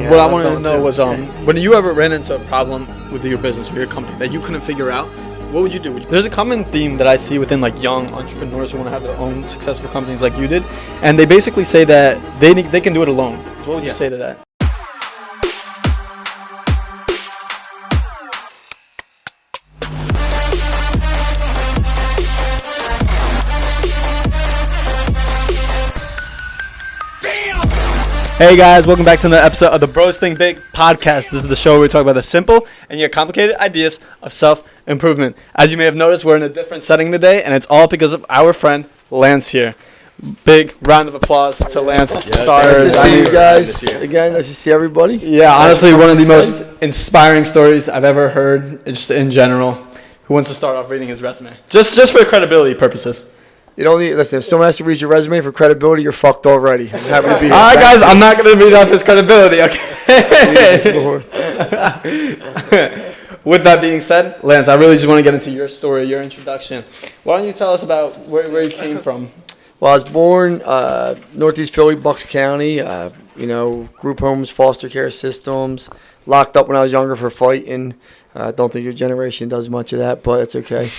what I wanted to know was, when you ever ran into a problem with your business or your company that you couldn't figure out, what would you do? There's a common theme that I see within like young entrepreneurs who want to have their own successful companies like you did, and they basically say that they can do it alone. So what would you say to that? Hey guys, welcome back to another episode of the Bros Think Big podcast. This is the show where we talk about the simple and yet complicated ideas of self-improvement. As you may have noticed, we're in a different setting today, and it's all because of our friend Lance here. Big round of applause to Lance. Nice to see you guys again. Nice to see everybody. Yeah, honestly, one of the most inspiring stories I've ever heard, just in general. Who wants to start off reading his resume? Just for credibility purposes. You don't need, listen, if someone has to read your resume for credibility, you're fucked already. I'm happy to be here. All right, guys, I'm not going to read off his credibility, okay? With that being said, Lance, I really just want to get into your story, your introduction. Why don't you tell us about where you came from? Well, I was born Northeast Philly, Bucks County, group homes, foster care systems, locked up when I was younger for fighting. I don't think your generation does much of that, but it's okay.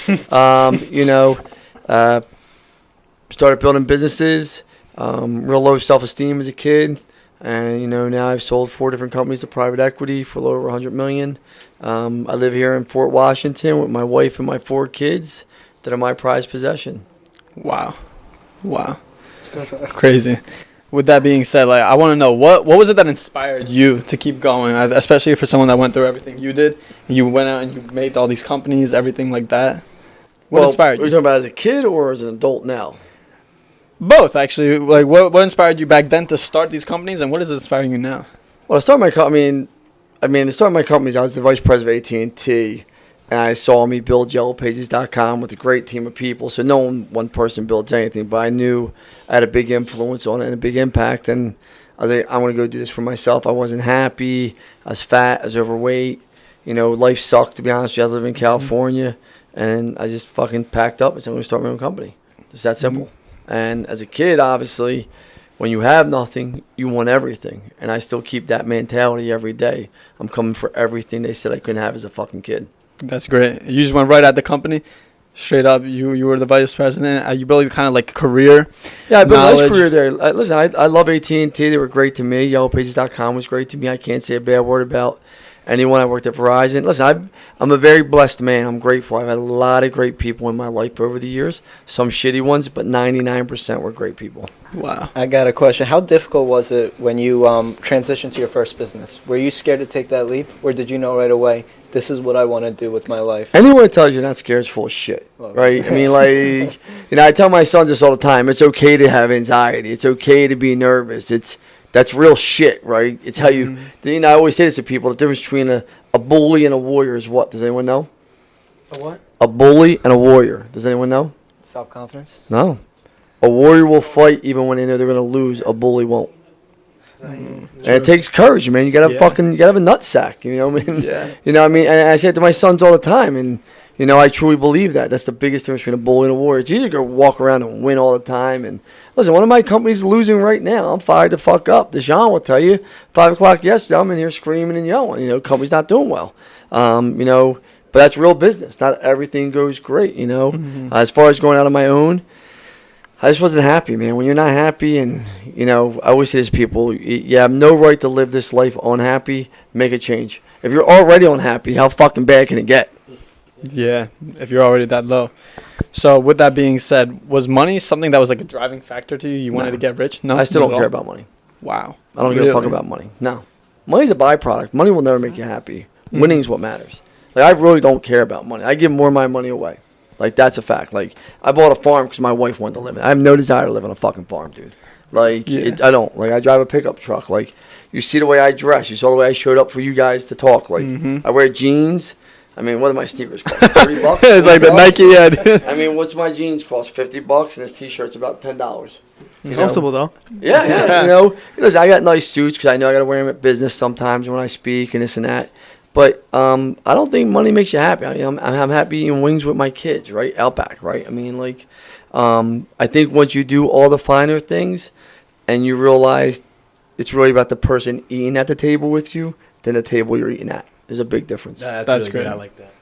Started building businesses, real low self-esteem as a kid, and now I've sold 4 different companies to private equity for a little over $100 million. I live here in Fort Washington with my wife and my 4 kids that are my prized possession. Wow. Crazy. With that being said, I want to know what was it that inspired you to keep going, especially for someone that went through everything you did, and you went out and you made all these companies, everything like that. What inspired you? Are you talking about as a kid or as an adult now? Both, actually. What inspired you back then to start these companies, and what is inspiring you now? Well, to start my companies, I was the vice president of AT&T, and I saw me build YellowPages.com with a great team of people. So no one person builds anything, but I knew I had a big influence on it and a big impact. And I was like, I want to go do this for myself. I wasn't happy. I was fat. I was overweight. Life sucked, to be honest with you. I live in California, and I just fucking packed up and said, I'm going to start my own company. It's that simple. Mm-hmm. And as a kid, obviously, when you have nothing, you want everything. And I still keep that mentality every day. I'm coming for everything they said I couldn't have as a fucking kid. That's great. You just went right at the company, straight up. You were the vice president. You built kind of like a career. Yeah, I built a nice career there. Listen, I love AT&T. They were great to me. YellowPages.com was great to me. I can't say a bad word about anyone. I worked at Verizon. Listen, I'm a very blessed man. I'm grateful. I've had a lot of great people in my life over the years. Some shitty ones, but 99% were great people. Wow. I got a question. How difficult was it when you transitioned to your first business? Were you scared to take that leap, or did you know right away, this is what I want to do with my life? Anyone that tells you you're not scared is full of shit, right? I mean, I tell my sons this all the time. It's okay to have anxiety. It's okay to be nervous. That's real shit, right? It's how you... I always say this to people. The difference between a bully and a warrior is what? Does anyone know? A what? A bully and a warrior. Does anyone know? Self-confidence? No. A warrior will fight even when they know they're going to lose. A bully won't. And it takes courage, man. You gotta have a nutsack. You know what I mean? Yeah. You know what I mean? And I say it to my sons all the time, and I truly believe that. That's the biggest difference between a bully and a warrior. It's easy to go walk around and win all the time. And listen, one of my companies is losing right now. I'm fired the fuck up. Deshaun will tell you, 5 o'clock yesterday, I'm in here screaming and yelling. Company's not doing well. But that's real business. Not everything goes great. As far as going out on my own, I just wasn't happy, man. When you're not happy, and, I always say this to people, you have no right to live this life unhappy. Make a change. If you're already unhappy, how fucking bad can it get? Yeah, if you're already that low. So with that being said, was money something that was like a driving factor to you? You wanted to get rich? No, I still don't care about money. Wow. I don't give a fuck about money. No. Money's a byproduct. Money will never make you happy. Winning's what matters. I really don't care about money. I give more of my money away. That's a fact. I bought a farm because my wife wanted to live in it. I have no desire to live on a fucking farm, dude. I don't. I drive a pickup truck. You see the way I dress. You saw the way I showed up for you guys to talk. I wear jeans. I mean, what do my sneakers cost? $30? It's like the Nike ad. I mean, what's my jeans cost? $50, and this T-shirt's about $10. Comfortable though. Yeah. Listen, I got nice suits because I know I got to wear them at business sometimes when I speak and this and that. But I don't think money makes you happy. I'm happy eating wings with my kids, right? Outback, right? I mean, I think once you do all the finer things and you realize, it's really about the person eating at the table with you than the table you're eating at. There's a big difference. That's really great. good. I like that.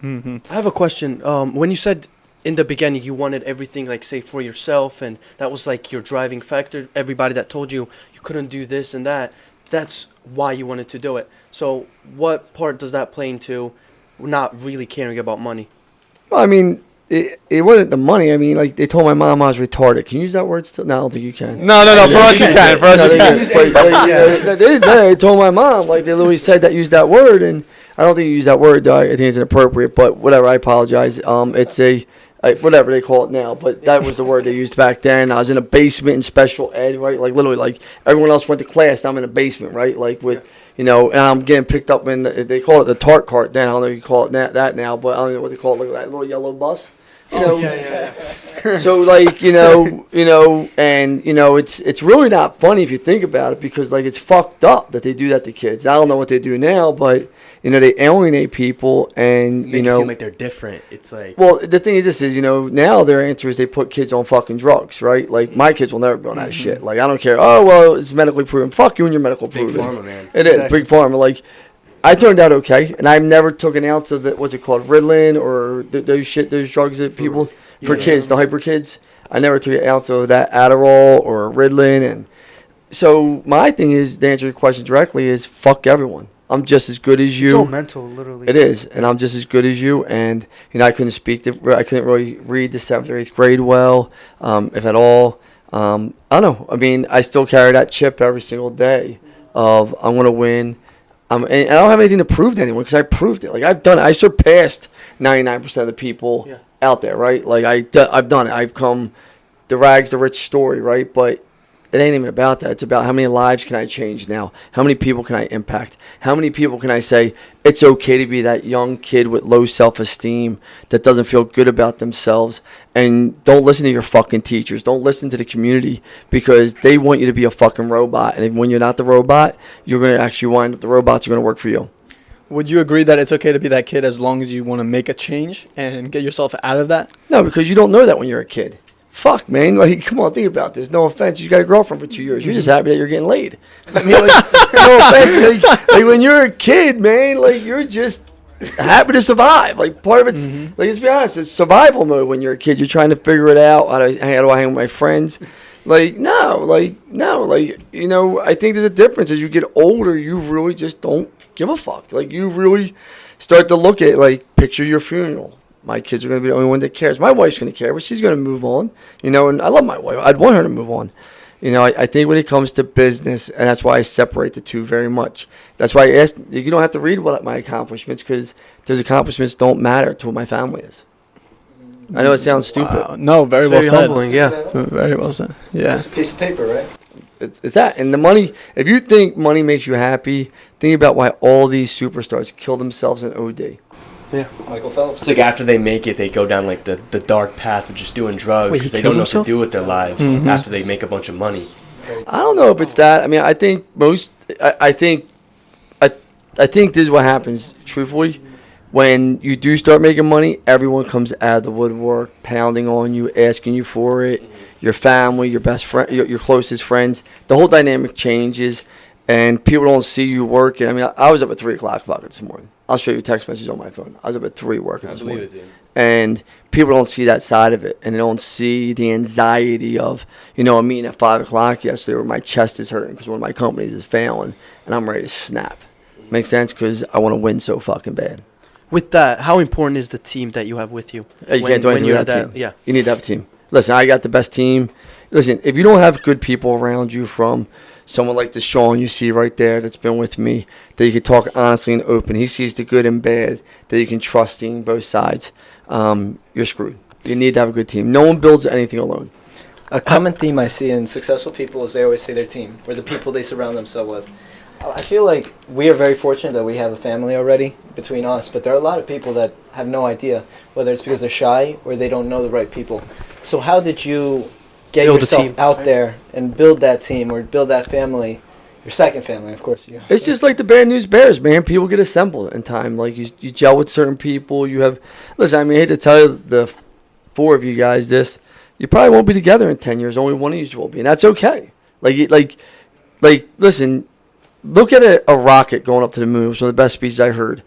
Mm-hmm. I have a question. When you said in the beginning you wanted everything, like, say, for yourself, and that was like your driving factor, everybody that told you you couldn't do this and that, that's why you wanted to do it. So what part does that play into not really caring about money? Well, I mean, it wasn't the money. I mean, like, they told my mom I was retarded. Can you use that word still? No, I don't think you can. No. For us, you can. For us, you can. But, they told my mom, like, they literally said that, use that word, and I don't think you use that word, though. I think it's inappropriate, but whatever, I apologize. It's whatever they call it now, but that was the word they used back then. I was in a basement in special ed, right? Like, literally, like, everyone else went to class, I'm in a basement, right? Like, with, you know, and I'm getting picked up in, they call it the tart cart then. I don't know if you call it that now, but I don't know what they call it, like that little yellow bus. You know, so like, you know, and you know, it's really not funny if you think about it, because like, it's fucked up that they do that to kids. I don't know what they do now, but you know, they alienate people, and Make you it know, seem like they're different. It's like, well, the thing is, this is, you know, now their answer is they put kids on fucking drugs, right? Like, my kids will never be on that shit. Like, I don't care. Oh, well, it's medically proven. Fuck you and your medical big proven. pharma, man. It is big pharma. Like, I turned out okay, and I've never took an ounce of the, what's it called, Ritalin or those drugs that people for kids, the hyper kids. I never took an ounce of that Adderall or Ritalin, and so my thing is, to answer your question directly, is fuck everyone. I'm just as good as you. It's all mental, literally. It is, and I'm just as good as you. And you know, I couldn't I couldn't really read the 7th or 8th grade well, if at all. I don't know. I mean, I still carry that chip every single day of I'm gonna win. And I don't have anything to prove to anyone, because I proved it. Like, I've done it. I surpassed 99% of the people out there, right? Like, I've done it. I've come the rags to rich story, right? But it ain't even about that. It's about how many lives can I change now? How many people can I impact? How many people can I say it's okay to be that young kid with low self-esteem that doesn't feel good about themselves? And don't listen to your fucking teachers. Don't listen to the community, because they want you to be a fucking robot. And when you're not the robot, you're going to actually wind up, the robots are going to work for you. Would you agree that it's okay to be that kid as long as you want to make a change and get yourself out of that? No, because you don't know that when you're a kid. Fuck, man. Like, come on, think about this. No offense. You got a girlfriend for 2 years. You're just happy that you're getting laid. I mean, like, no offense. Like, when you're a kid, man, like, you're just happy to survive. Like, part of it's, like, let's be honest, it's survival mode when you're a kid. You're trying to figure it out. How do I hang with my friends? Like, no. Like, you know, I think there's a difference. As you get older, you really just don't give a fuck. Like, you really start to look at, like, picture your funeral. My kids are going to be the only one that cares. My wife's going to care, but she's going to move on, you know, and I love my wife. I'd want her to move on. You know, I think when it comes to business, and that's why I separate the two very much. That's why I asked, you don't have to read my accomplishments, because those accomplishments don't matter to what my family is. I know it sounds stupid. Wow. No, very well said. Humbling, yeah. Very well said. Yeah. Just a piece of paper, right? It's that. And the money, if you think money makes you happy, think about why all these superstars kill themselves in OD. Yeah, Michael Phelps. It's like after they make it, they go down like the dark path of just doing drugs, Wait, he because they killed don't know what himself? to do with their lives after they make a bunch of money. I don't know if it's that. I mean, I think I think this is what happens, truthfully. When you do start making money, everyone comes out of the woodwork, pounding on you, asking you for it. Your family, your best friend, your closest friends. The whole dynamic changes, and people don't see you working. I mean, I was up at 3 o'clock this morning. I'll show you a text message on my phone. I was up at 3 working this morning. And people don't see that side of it, and they don't see the anxiety of, you know, I'm meeting at 5 o'clock yesterday where my chest is hurting because one of my companies is failing, and I'm ready to snap. Makes sense? Because I want to win so fucking bad. With that, how important is the team that you have with you? You can't do anything you're without a team. Yeah. You need to have a team. Listen, I got the best team. Listen, if you don't have good people around you, from someone like Deshaun you see right there that's been with me, that you can talk honestly and open. He sees the good and bad, that you can trust in both sides. You're screwed. You need to have a good team. No one builds anything alone. A common theme I see in successful people is they always say their team, or the people they surround themselves with. I feel like we are very fortunate that we have a family already between us, but there are a lot of people that have no idea, whether it's because they're shy or they don't know the right people. So how did you get Build a yourself team. out there and build that team or build that family? Your second family, of course. It's just like the Bad News Bears, man. People get assembled in time. Like, you gel with certain people. You have... Listen, I mean, I hate to tell you, the 4 of you guys this. You probably won't be together in 10 years. Only one of you will be, and that's okay. Like like, listen, look at a rocket going up to the moon. It was one of the best speeches I heard.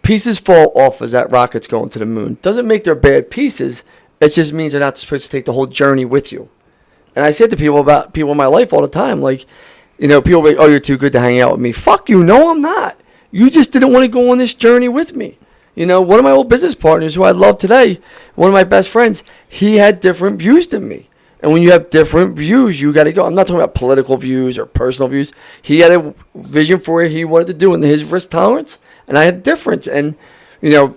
Pieces fall off as that rocket's going to the moon. Doesn't make they're bad pieces. It just means they're not supposed to take the whole journey with you. And I said to people about people in my life all the time, like, you know, people be like, oh, you're too good to hang out with me. Fuck you. No, I'm not. You just didn't want to go on this journey with me. You know, one of my old business partners who I love today, one of my best friends, he had different views than me. And when you have different views, you got to go. I'm not talking about political views or personal views. He had a vision for what he wanted to do and his risk tolerance, and I had difference. And, you know,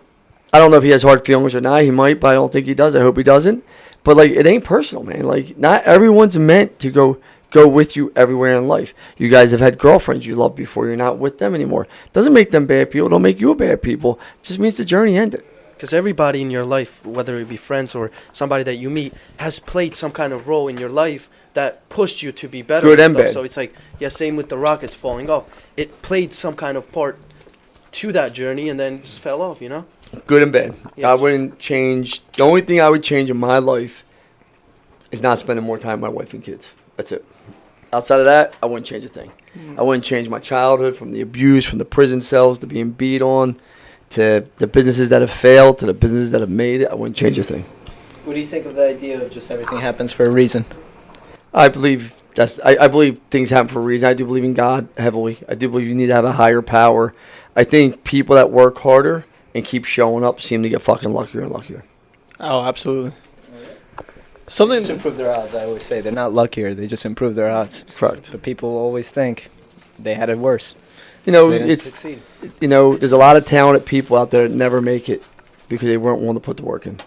I don't know if he has hard feelings or not. He might, but I don't think he does. I hope he doesn't. But, like, it ain't personal, man. Like, not everyone's meant to go with you everywhere in life. You guys have had girlfriends you loved before. You're not with them anymore. Doesn't make them bad people. Don't make you a bad people. Just means the journey ended. Because everybody in your life, whether it be friends or somebody that you meet, has played some kind of role in your life that pushed you to be better. Good and stuff. bad. So it's like, yeah, same with the rockets falling off. It played some kind of part to that journey and then just fell off, you know? Good and bad. Yeah. I wouldn't change. The only thing I would change in my life is not spending more time with my wife and kids. That's it. Outside of that, I wouldn't change a thing. I wouldn't change my childhood from the abuse, from the prison cells to being beat on, to the businesses that have failed, to the businesses that have made it. I wouldn't change a thing. What do you think of the idea of just everything happens for a reason? I believe I believe things happen for a reason. I do believe in God heavily. I do believe you need to have a higher power. I think people that work harder and keep showing up seem to get fucking luckier and luckier. Oh, absolutely. Just Something. improve their odds. I always say they're not luckier. They just improve their odds. Correct. But people always think they had it worse. You know, They didn't it's succeed. you know, there's a lot of talented people out there that never make it because they weren't willing to put the work in.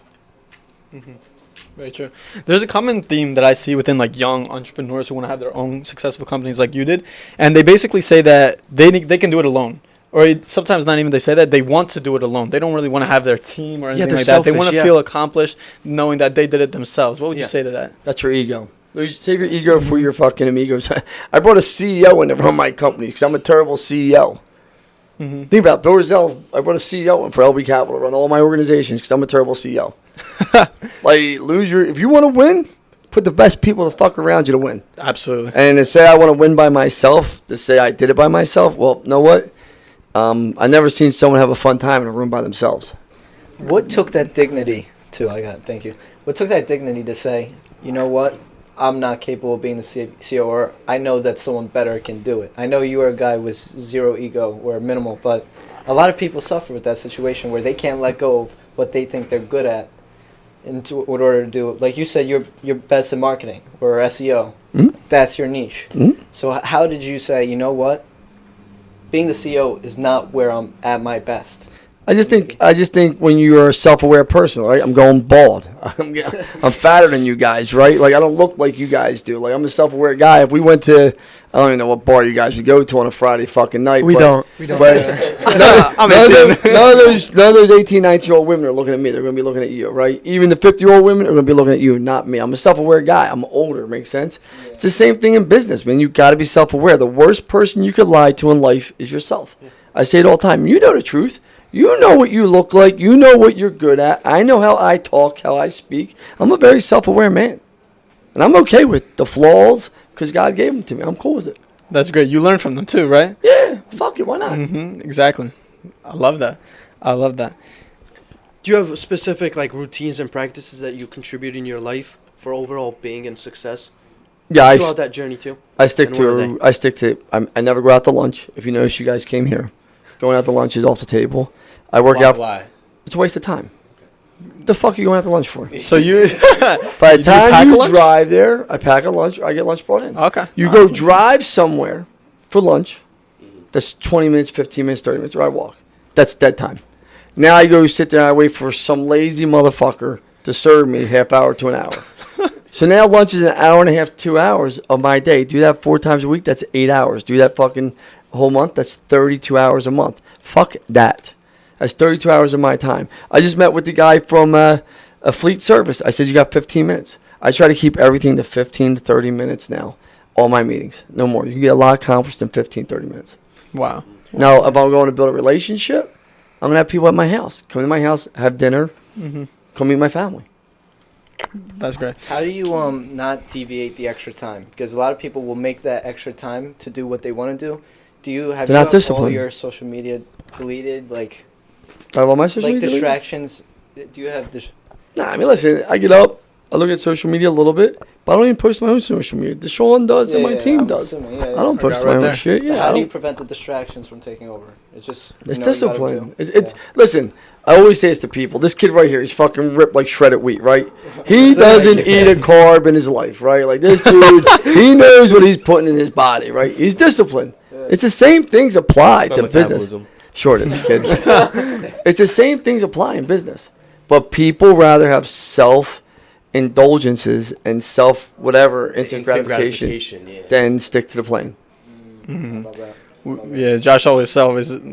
Very true. There's a common theme that I see within like young entrepreneurs who want to have their own successful companies like you did, and they basically say that they can do it alone. Or sometimes not even they say that, they want to do it alone. They don't really want to have their team or anything they're like that. They selfish, want to yeah. feel accomplished knowing that they did it themselves. What would you Yeah. say to that? That's your ego. Save your ego for your fucking amigos. I brought a CEO in to run my company because I'm a terrible CEO. Think about it. Bill Rizzo, I brought a CEO in for LB Capital to run all my organizations because I'm a terrible CEO. Like, if you want to win, put the best people to fuck around you to win. Absolutely. And to say I want to win by myself, to say I did it by myself, well, you know what? I never seen someone have a fun time in a room by themselves. What took that dignity to? Thank you. What took that dignity to say, you know what? I'm not capable of being the CEO, or I know that someone better can do it. I know you are a guy with zero ego or minimal, but a lot of people suffer with that situation where they can't let go of what they think they're good at in order to do it. Like you said, you're best in marketing or SEO. That's your niche. So how did you say, you know what? Being the CEO is not where I'm at my best. I just think when you're a self-aware person, right? I'm going bald. I'm fatter than you guys, right? Like I don't look like you guys do. Like I'm a self-aware guy. If we went to, I don't even know what bar you guys would go to on a Friday fucking night. We don't. But none of those 18, 19-year-old women are looking at me. They're going to be looking at you, right? Even the 50-year-old women are going to be looking at you, not me. I'm a self-aware guy. I'm older. Makes sense? Yeah. It's the same thing in business, man. You got to be self-aware. The worst person you could lie to in life is yourself. Yeah. I say it all the time. You know the truth. You know what you look like. You know what you're good at. I know how I talk, how I speak. I'm a very self-aware man. And I'm okay with the flaws because God gave them to me. I'm cool with it. That's great. You learn from them too, right? Yeah. Fuck it. Why not? Exactly. I love that. Do you have specific like routines and practices that you contribute in your life for overall being and success? Yeah, throughout that journey too. I stick to. I never go out to lunch. If you notice, you guys came here. Going out to lunch is off the table. I work out. Why? It's a waste of time. The fuck are you going out to lunch for? So you, by the time you lunch? drive there, I pack a lunch. Or I get lunch brought in. Okay. You go drive somewhere for lunch. That's 20 minutes, 15 minutes, 30 minutes, or I walk. That's dead time. Now I go sit there and I wait for some lazy motherfucker to serve me half hour to an hour. So now lunch is an hour and a half, 2 hours of my day. Do that 4 times a week. That's 8 hours. Do that fucking whole month. That's 32 hours a month. Fuck that. That's 32 hours of my time. I just met with the guy from a fleet service. I said, you got 15 minutes. I try to keep everything to 15 to 30 minutes now. All my meetings. No more. You can get a lot accomplished in 15, 30 minutes. Wow. Now, if I'm going to build a relationship, I'm going to have people at my house. Come to my house, have dinner, come meet my family. That's great. How do you not deviate the extra time? Because a lot of people will make that extra time to do what they want to do. Have They're you not have all disciplined. your social media deleted? Like My social media? distractions. Do you have Nah, I mean, listen, I get up, I look at social media a little bit, but I don't even post my own social media. Deshaun does and my team I'm does. assuming, I don't post right my there. own shit. But Yeah, how I do you don't- prevent the distractions from taking over? It's just it's you know what you gotta discipline. do. It's listen. I always say this to people. This kid right here, he's fucking ripped like shredded wheat, right? He doesn't eat a carb in his life, right? Like this dude, he knows what he's putting in his body, right? He's disciplined. It's the same things apply My to business. metabolism. Sure it is, kid. It's the same things apply in business. But people rather have self-indulgences and self-whatever, instant gratification, yeah. than stick to the plan. How about that? Yeah, Josh always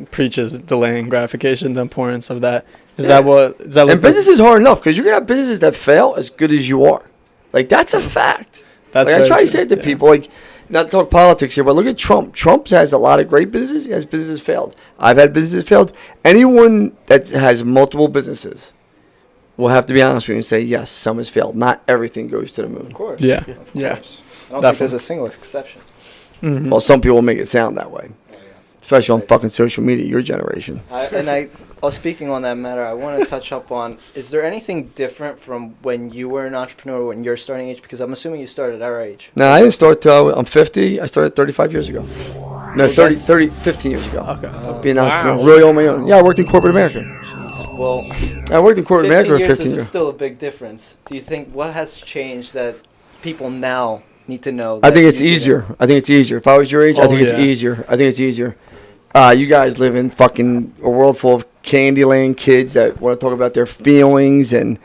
preaches delaying gratification, the importance of that. Is that And like business is hard enough because you're going to have businesses that fail as good as you are. Like, that's a fact. That's Like, I very try to true, say to yeah. people, like, not to talk politics here, but look at Trump. Trump has a lot of great businesses. He has businesses failed. I've had businesses failed. Anyone that has multiple businesses will have to be honest with you and say, yes, some has failed. Not everything goes to the moon. Of course. Yeah, Of yeah. course. I don't think Definitely. there's a single exception. Mhm. Well, some people make it sound that way, especially on fucking social media, your generation. Speaking on that matter, I want to touch up on, is there anything different from when you were an entrepreneur, when you're starting age? Because I'm assuming you started at our age. No, I didn't start till I'm 50. I started 35 years ago. No, Well, 15 years ago. Okay. Being an entrepreneur, really on my own. Yeah, I worked in corporate America. Well, I worked in corporate 15 America for years 15 is years. still a big difference. Do you think, what has changed that people now need to know? I that think it's you didn't? easier. I think it's easier. If I was your age, I Oh, think it's yeah. easier. I think it's easier. You guys live in fucking a world full of Candyland kids that want to talk about their feelings and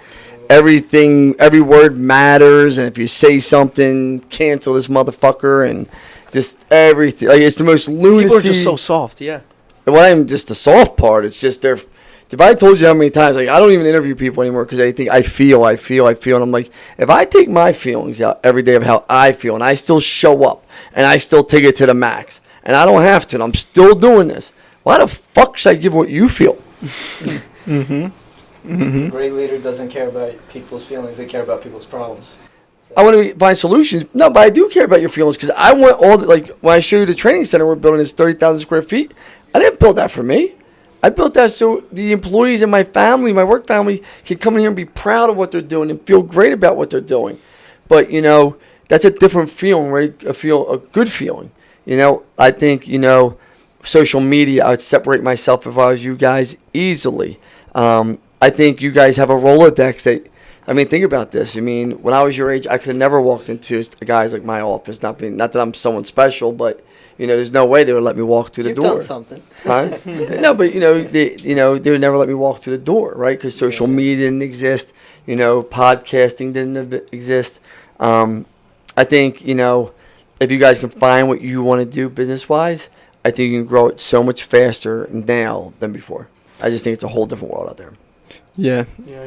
everything. Every word matters, and if you say something, cancel this motherfucker and just everything. Like, it's the most lunacy. People are just so soft, yeah. Well, I'm just the soft part. It's just they're. If I told you how many times, like, I don't even interview people anymore because they think I feel, and I'm like, if I take my feelings out every day of how I feel, and I still show up, and I still take it to the max, and I don't have to, and I'm still doing this, why the fuck should I give what you feel? A great leader doesn't care about people's feelings, they care about people's problems. I want to find solutions. No, but I do care about your feelings because I want all the, like, when I show you the training center we're building is 30,000 square feet. I didn't build that for me. I built that so the employees and my family, my work family, can come in here and be proud of what they're doing and feel great about what they're doing. But, you know, that's a different feeling, right? A good feeling. You know, I think, you know, social media, I would separate myself if I was you guys easily. I think you guys have a Rolodex that, I mean, think about this. I mean, when I was your age, I could have never walked into a guy's like my office, not that I'm someone special, but, you know, there's no way they would let me walk through the You've door. done something. Huh? No, but they would never let me walk through the door, right? Because social media didn't exist, you know, podcasting didn't exist. I think, you know, if you guys can find what you want to do business-wise, I think you can grow it so much faster now than before. I just think it's a whole different world out there. Yeah.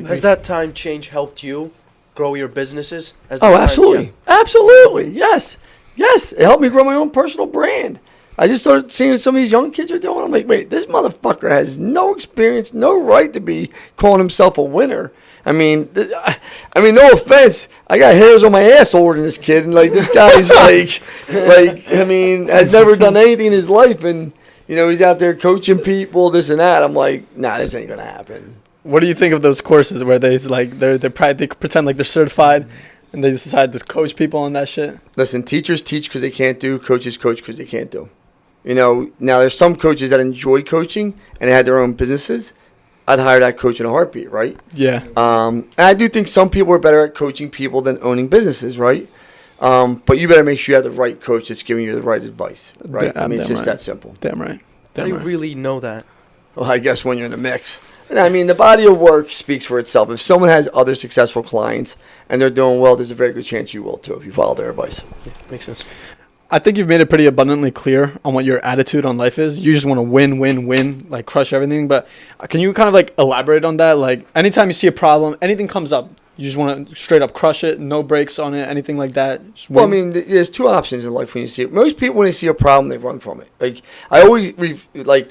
Has that time change helped you grow your businesses? Absolutely. Absolutely. Yes. Yes. It helped me grow my own personal brand. I just started seeing what some of these young kids are doing. I'm like, wait, this motherfucker has no experience, no right to be calling himself a winner. I mean, no offense. I got hairs on my ass older than this kid, and like this guy's has never done anything in his life, and you know he's out there coaching people, this and that. I'm like, nah, this ain't gonna happen. What do you think of those courses where they pretend like they're certified and they decide to coach people on that shit? Listen, teachers teach because they can't do, coaches coach because they can't do. You know, now there's some coaches that enjoy coaching and they had their own businesses. I'd hire that coach in a heartbeat, right? Yeah. And I do think some people are better at coaching people than owning businesses, right? But you better make sure you have the right coach that's giving you the right advice, right? I mean, it's just that simple. Damn right. How do you really know that? Well, I guess when you're in the mix. And I mean, the body of work speaks for itself. If someone has other successful clients and they're doing well, there's a very good chance you will too if you follow their advice. Yeah, makes sense. I think you've made it pretty abundantly clear on what your attitude on life is. You just want to win, like crush everything. But can you kind of like elaborate on that? Like anytime you see a problem, anything comes up, you just want to straight up crush it, no breaks on it, anything like that? Just Well, I win? mean, there's two options in life when you see it. Most people, when they see a problem, they run from it. Like, I always, when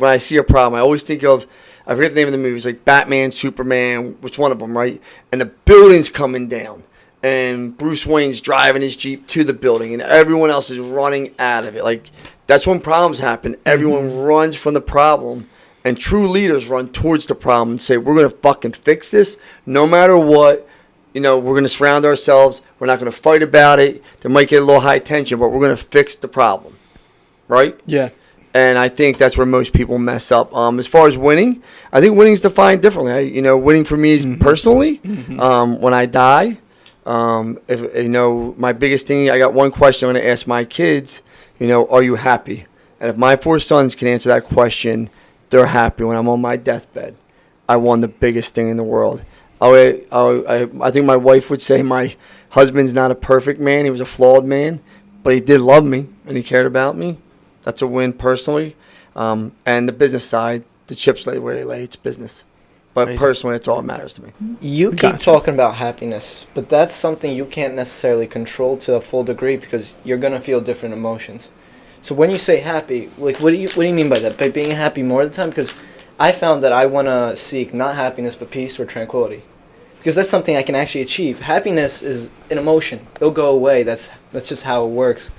I see a problem, I always think of, I forget the name of the movies, like Batman, Superman, which one of them, right? And the building's coming down. and Bruce Wayne's driving his Jeep to the building and everyone else is running out of it. Like, that's when problems happen. Everyone runs from the problem, and true leaders run towards the problem and say, we're going to fucking fix this no matter what. You know, we're going to surround ourselves. We're not going to fight about it. There might get a little high tension, but we're going to fix the problem. Right? Yeah. And I think that's where most people mess up. As far as winning, I think winning is defined differently. Winning for me is personally, when I die. If my biggest thing, I got one question I'm going to ask my kids, are you happy? And if my 4 sons can answer that question, they're happy when I'm on my deathbed. I won the biggest thing in the world. I think my wife would say my husband's not a perfect man. He was a flawed man, but he did love me and he cared about me. That's a win personally. And the business side, the chips lay where they lay. It's business. But personally, it's all that matters to me. You keep talking about happiness, but that's something you can't necessarily control to a full degree because you're going to feel different emotions. So when you say happy, like what do you mean by that? By being happy more of the time? Because I found that I want to seek not happiness but peace or tranquility. Because that's something I can actually achieve. Happiness is an emotion. It'll go away. That's just how it works.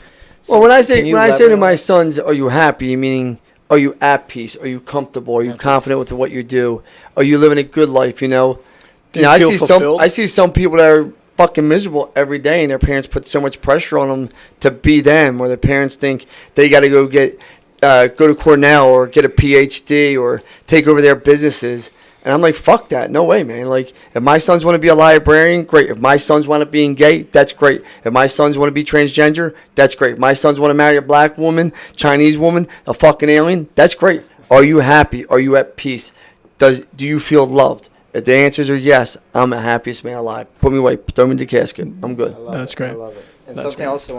So well, when I say to my sons, are you happy? Meaning, are you at peace? Are you comfortable? Are you confident with what you do? Are you living a good life? I see some people that are fucking miserable every day, and their parents put so much pressure on them to be them, or their parents think they got to go to Cornell or get a PhD or take over their businesses. And I'm like, fuck that. No way, man. Like, if my sons want to be a librarian, great. If my sons want to be gay, that's great. If my sons want to be transgender, that's great. If my sons want to marry a black woman, Chinese woman, a fucking alien, that's great. Are you happy? Are you at peace? Do you feel loved? If the answers are yes, I'm the happiest man alive. Put me away. Throw me in the casket. I'm good. That's great. I love it. And That's something great. else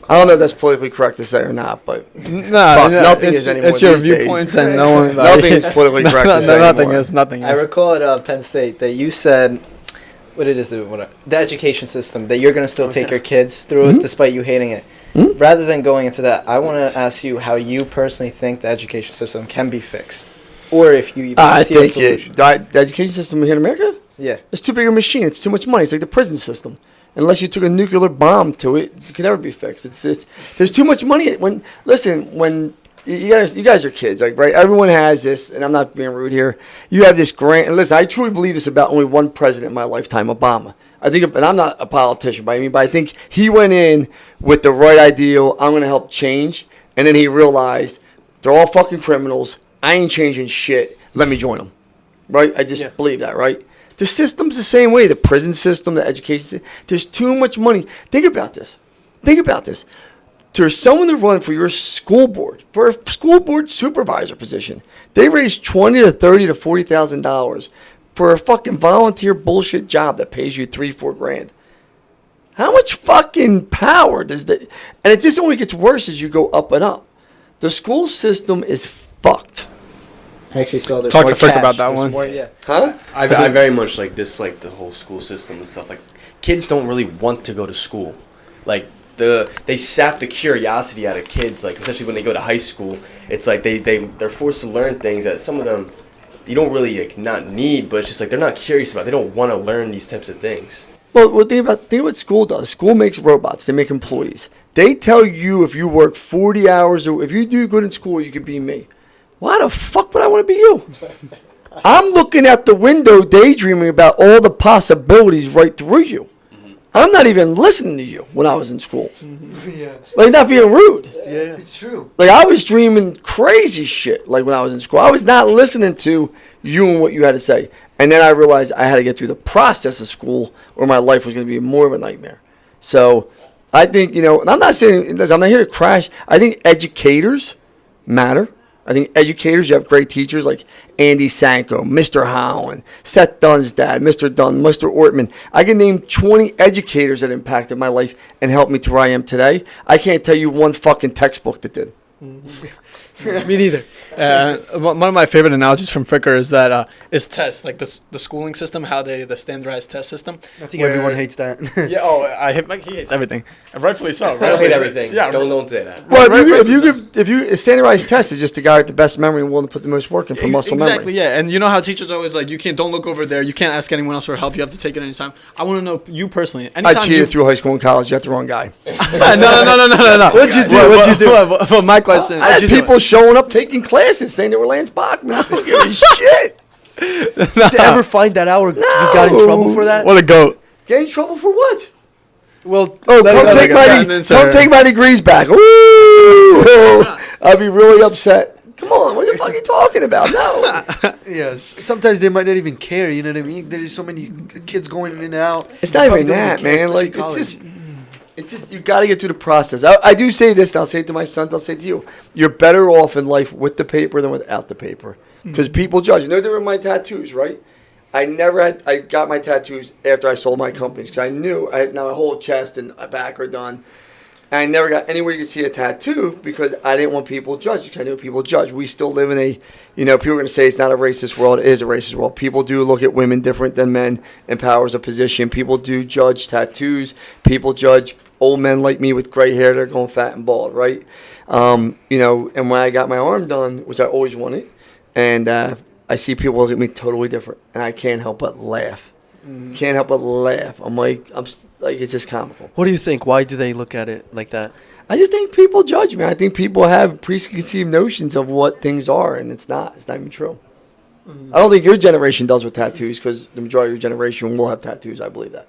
I don't know if that's politically correct to say or not, but nothing is anymore. It's your these days. viewpoints, and no one. Nothing is politically correct to say Nothing anymore. is. Nothing I is. recall at Penn State that you said, the education system, that you're going to still take your kids through it despite you hating it. Rather than going into that, I want to ask you how you personally think the education system can be fixed. Or if you even see a solution. The education system here in America, Yeah. it's too big a machine. It's too much money. It's like the prison system. Unless you took a nuclear bomb to it, it can never be fixed. There's too much money. When you guys are kids, like, right? Everyone has this, and I'm not being rude here. You have this grant, and listen, I truly believe this about only one president in my lifetime, Obama. I think, and I'm not a politician by any means, but I think he went in with the right ideal. I'm going to help change, and then he realized they're all fucking criminals. I ain't changing shit. Let me join them, right? I just believe that, right? The system's the same way. The prison system, the education system. There's too much money. Think about this. There's someone to run for your school board, for a school board supervisor position. They raise $20,000 to $30,000 to $40,000 for a fucking volunteer bullshit job that pays you $3-4 grand. How much fucking power does that? And it just only gets worse as you go up and up. The school system is fucked. I actually saw there's Talk more to Frick cash. about that There's one. more, yeah. Huh? I very much like the whole school system and stuff. Like, kids don't really want to go to school. Like, they sap the curiosity out of kids. Like, especially when they go to high school, it's like they're forced to learn things that some of them you don't really not need, but it's just like they're not curious about. They don't want to learn these types of things. Well, think what school does. School makes robots. They make employees. They tell you if you work 40 hours or if you do good in school, you can be me. Why the fuck would I want to be you? I'm looking out the window daydreaming about all the possibilities right through you. I'm not even listening to you when I was in school. Yeah. Like, not being rude. Yeah, it's true. Like, I was dreaming crazy shit, like, when I was in school. I was not listening to you and what you had to say. And then I realized I had to get through the process of school or my life was going to be more of a nightmare. So, I think, and I'm not saying, I'm not here to crash. I think educators matter. I think educators, you have great teachers like Andy Sanko, Mr. Holland, Seth Dunn's dad, Mr. Dunn, Mr. Ortman. I can name 20 educators that impacted my life and helped me to where I am today. I can't tell you one fucking textbook that did. Me neither. One of my favorite analogies from Fricker is that is tests, like the schooling system, how the standardized test system. I think everyone hates that. Yeah. Oh, he hates everything, and rightfully so. I don't hate everything. Yeah. Don't say that. Well, Right, if you a standardized test is just the guy with the best memory and willing to put the most work in for muscle memory. Exactly. Yeah. And you know how teachers always like, you don't look over there. You can't ask anyone else for help. You have to take it anytime. I want to know you personally. I Anytime cheated through high school and college. You got the wrong guy. No. What'd you do? What'd you do? Well, my question. I had people showing up taking classes saying they were Lance Bachman. I don't give a shit. Did they ever find that out or you got in trouble for that? What a goat. Get in trouble for what? Well, Come take my degrees back. Ooh, I'd be really upset. Come on, what the fuck are you talking about? No. yes. Sometimes they might not even care. You know what I mean? There's so many kids going in and out. It's not even that, man. Like it's just you got to get through the process. I do say this, and I'll say it to my sons. I'll say it to you. You're better off in life with the paper than without the paper, because people judge. You know, they were my tattoos, right? I got my tattoos after I sold my companies because I knew I had now my whole chest and back are done. And I never got anywhere you could see a tattoo because I didn't want people judged. Because I knew people judge. We still live in a, people are going to say it's not a racist world. It is a racist world. People do look at women different than men in powers of position. People do judge tattoos. People judge old men like me with gray hair that are going fat and bald, right? And when I got my arm done, which I always wanted, and I see people look at me totally different, and I can't help but laugh. Can't help but laugh. I'm like, it's just comical. What do you think? Why do they look at it like that? I just think people judge me. I think people have preconceived notions of what things are, and it's not. It's not even true. I don't think your generation does with tattoos because the majority of your generation will have tattoos. I believe that.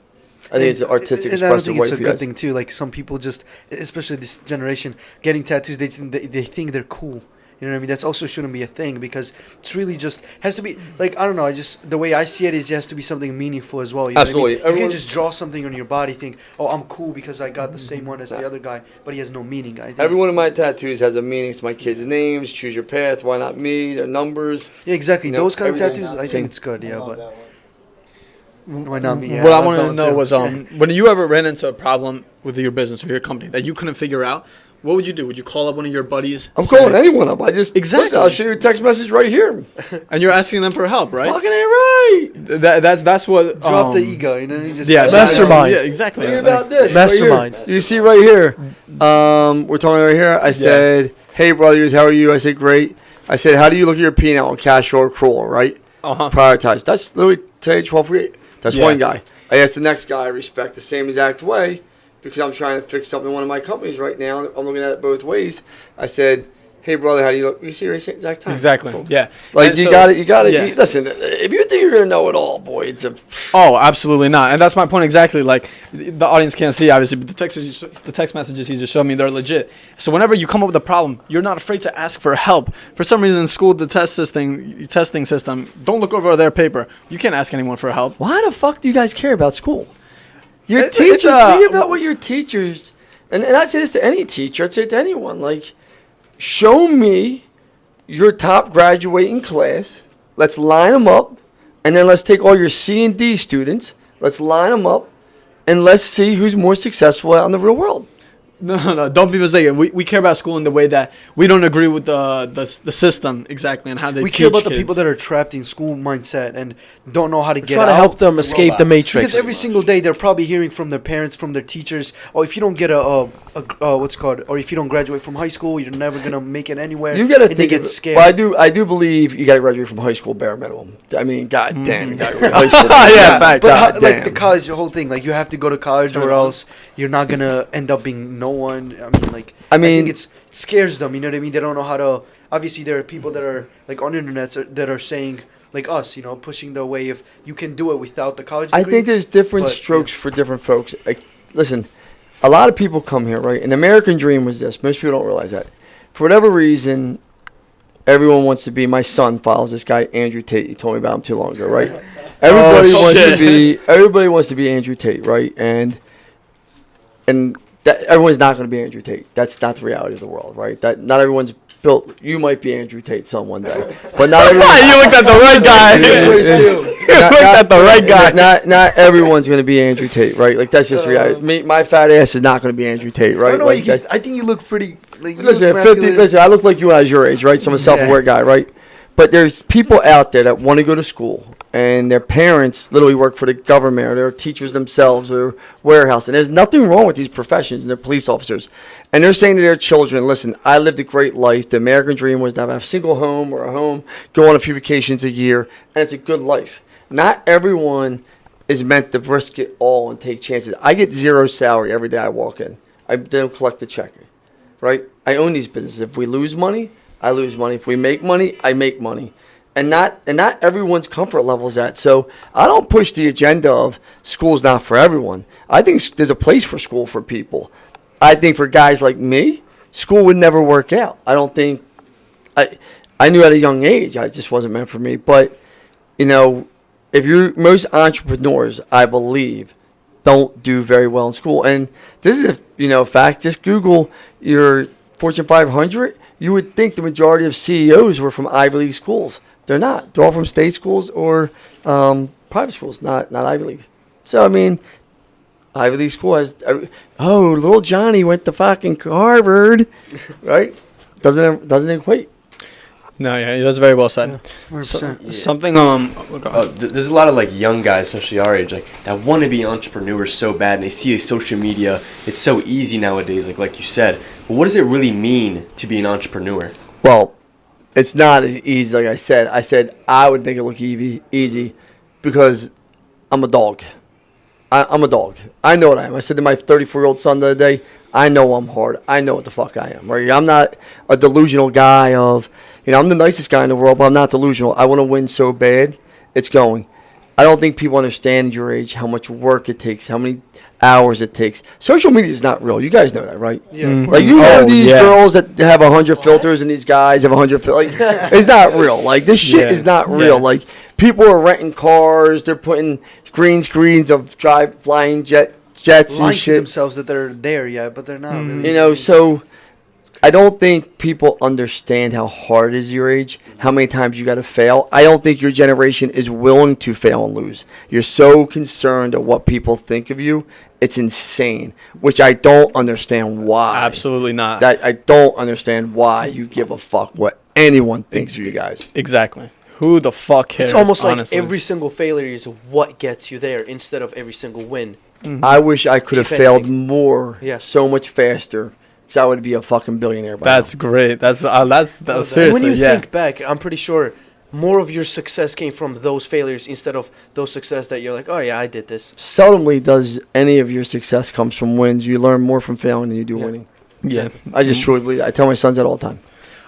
I think it's an artistic, and I don't expressive think way it's a for you good guys. thing too. Like some people just, especially this generation, getting tattoos, they think they're cool. You know what I mean? That's also shouldn't be a thing because it's really just has to be like I don't know. The way I see it is it has to be something meaningful as well. You know Absolutely. What I mean? You can't just draw something on your body, think, oh, I'm cool because I got the same one as the other guy, but he has no meaning. I think. Every one of my tattoos has a meaning. It's my kids' names. Choose your path. Why not me? Their numbers. Yeah, exactly. Those kind of everything. tattoos, I think it's good. Yeah, but why not me? Yeah, What I love wanted that to one know too. was when you ever ran into a problem with your business or your company that you couldn't figure out, what would you do? Would you call up one of your buddies? I'm calling anyone up. Exactly. Listen, I'll show you a text message right here. And you're asking them for help, right? Fucking ain't right. That's what. Drop the ego, you know what I mean? Just Yeah, mastermind. Yeah, exactly. Think about this. Mastermind. Right here. You see right here. We're talking right here. I said, "Hey brothers, how are you?" I said, "Great." I said, "How do you look at your P&L on cash or accrual?" Right? Prioritize. That's literally today 12:48. That's one guy. I asked the next guy. I respect the same exact way. Because I'm trying to fix something in one of my companies right now. I'm looking at it both ways. I said, "Hey, brother, how do you look?" You see right here, exact time. Exactly. Cool. Yeah. Like, And you so- got it. yeah. Listen, if you think you're going to know it all, boy, it's a... Oh, absolutely not. And that's my point exactly. Like, the audience can't see, obviously, but the text messages he just showed me, they're legit. So whenever you come up with a problem, you're not afraid to ask for help. For some reason in school, the testing system, don't look over their paper. You can't ask anyone for help. Why the fuck do you guys care about school? Your It's teachers, think about what your teachers... And I'd say this to any teacher. I'd say it to anyone. Like, show me your top graduating class. Let's line them up. And then let's take all your C and D students. Let's line them up. And let's see who's more successful out in the real world. No, don't be mistaken. We care about school in the way that we don't agree with the system exactly and how they We teach care about the kids. people that are trapped in school mindset and don't know how to get Try out. to help them escape the matrix. Because every single day they're probably hearing from their parents, from their teachers, or if you don't get what's it called, or if you don't graduate from high school, you're never gonna make it anywhere. You gotta and think they get of- scared. Well, I do believe you gotta graduate from high school bare minimum. I mean, god damn, you gotta graduate high school. Yeah, facts. But God like the damn. college, the whole thing, like you have to go to college or else you're not gonna end up being no one. I mean- think it scares them. You know what I mean? They don't know how to. Obviously, there are people that are like on internet that are saying like us, pushing the way of you can do it without the college degree. I think there's different but, strokes for different folks. Like, listen, a lot of people come here, right? An American dream was this. Most people don't realize that. For whatever reason, everyone wants to be. My son follows this guy, Andrew Tate. You told me about him too long ago, right? Everybody wants to be Andrew Tate, right? And that everyone's not going to be Andrew Tate. That's not the reality of the world, right? That not everyone's built. You might be Andrew Tate's son one day, but not everyone. You looked at the right guy. at the right guy. Not everyone's going to be Andrew Tate, right? Like that's just reality. My fat ass is not going to be Andrew Tate, right? No, Like, I think you look pretty. Like, you listen, look 50. masculine. Listen, I look like you when I was your age, right? So I'm a self-aware guy, right? But there's people out there that want to go to school, and their parents literally work for the government, or they're teachers themselves, or warehouse. And there's nothing wrong with these professions, and they're police officers. And they're saying to their children, listen, I lived a great life. The American dream was to have a single home or a home, go on a few vacations a year, and it's a good life. Not everyone is meant to risk it all and take chances. I get zero salary every day I walk in. I don't collect a check, right? I own these businesses. If we lose money, I lose money. If we make money, I make money. And not everyone's comfort level is that. So I don't push the agenda of school's not for everyone. I think there's a place for school for people. I think for guys like me, school would never work out. I don't think I knew at a young age I just wasn't meant for me. But if most entrepreneurs, I believe, don't do very well in school. And this is a fact. Just Google your Fortune 500. You would think the majority of CEOs were from Ivy League schools. They're not. They're all from state schools or private schools, not Ivy League. So, I mean, Ivy League school has, little Johnny went to fucking Harvard, right? Doesn't equate. No, yeah, that's very well said. 100%. Something There's a lot of like young guys, especially our age, like that want to be entrepreneurs so bad, and they see social media. It's so easy nowadays, like you said. But what does it really mean to be an entrepreneur? Well, it's not as easy. Like I said I would make it look easy because I'm a dog. I'm a dog. I know what I am. I said to my 34-year-old son the other day, I know I'm hard. I know what the fuck I am. Right? I'm not a delusional guy of, I'm the nicest guy in the world, but I'm not delusional. I want to win so bad, it's going. I don't think people understand your age, how much work it takes, how many hours it takes. Social media is not real. You guys know that, right? Yeah. Like you have these girls that have 100 filters and these guys have 100 filters. Like, it's not real. Like this shit is not real. Yeah. Like people are renting cars. They're putting green screens of flying jets Lying and to shit. themselves that they're there, but they're not really. So I don't think people understand how hard it is your age, how many times you got to fail. I don't think your generation is willing to fail and lose. You're so concerned of what people think of you. It's insane, which I don't understand why. absolutely not. I don't understand why you give a fuck what anyone thinks of you guys. Exactly. Who the fuck cares? It's almost honestly? like every single failure is what gets you there instead of every single win. I wish I could have If failed anything. more, Yeah. so much faster, because I would be a fucking billionaire by That's great. That's seriously. When you Yeah. think back, I'm pretty sure more of your success came from those failures instead of those success that you're like, oh yeah, I did this. Seldomly does any of your success comes from wins. You learn more from failing than you do winning. Yeah. I just truly believe that. I tell my sons that all the time.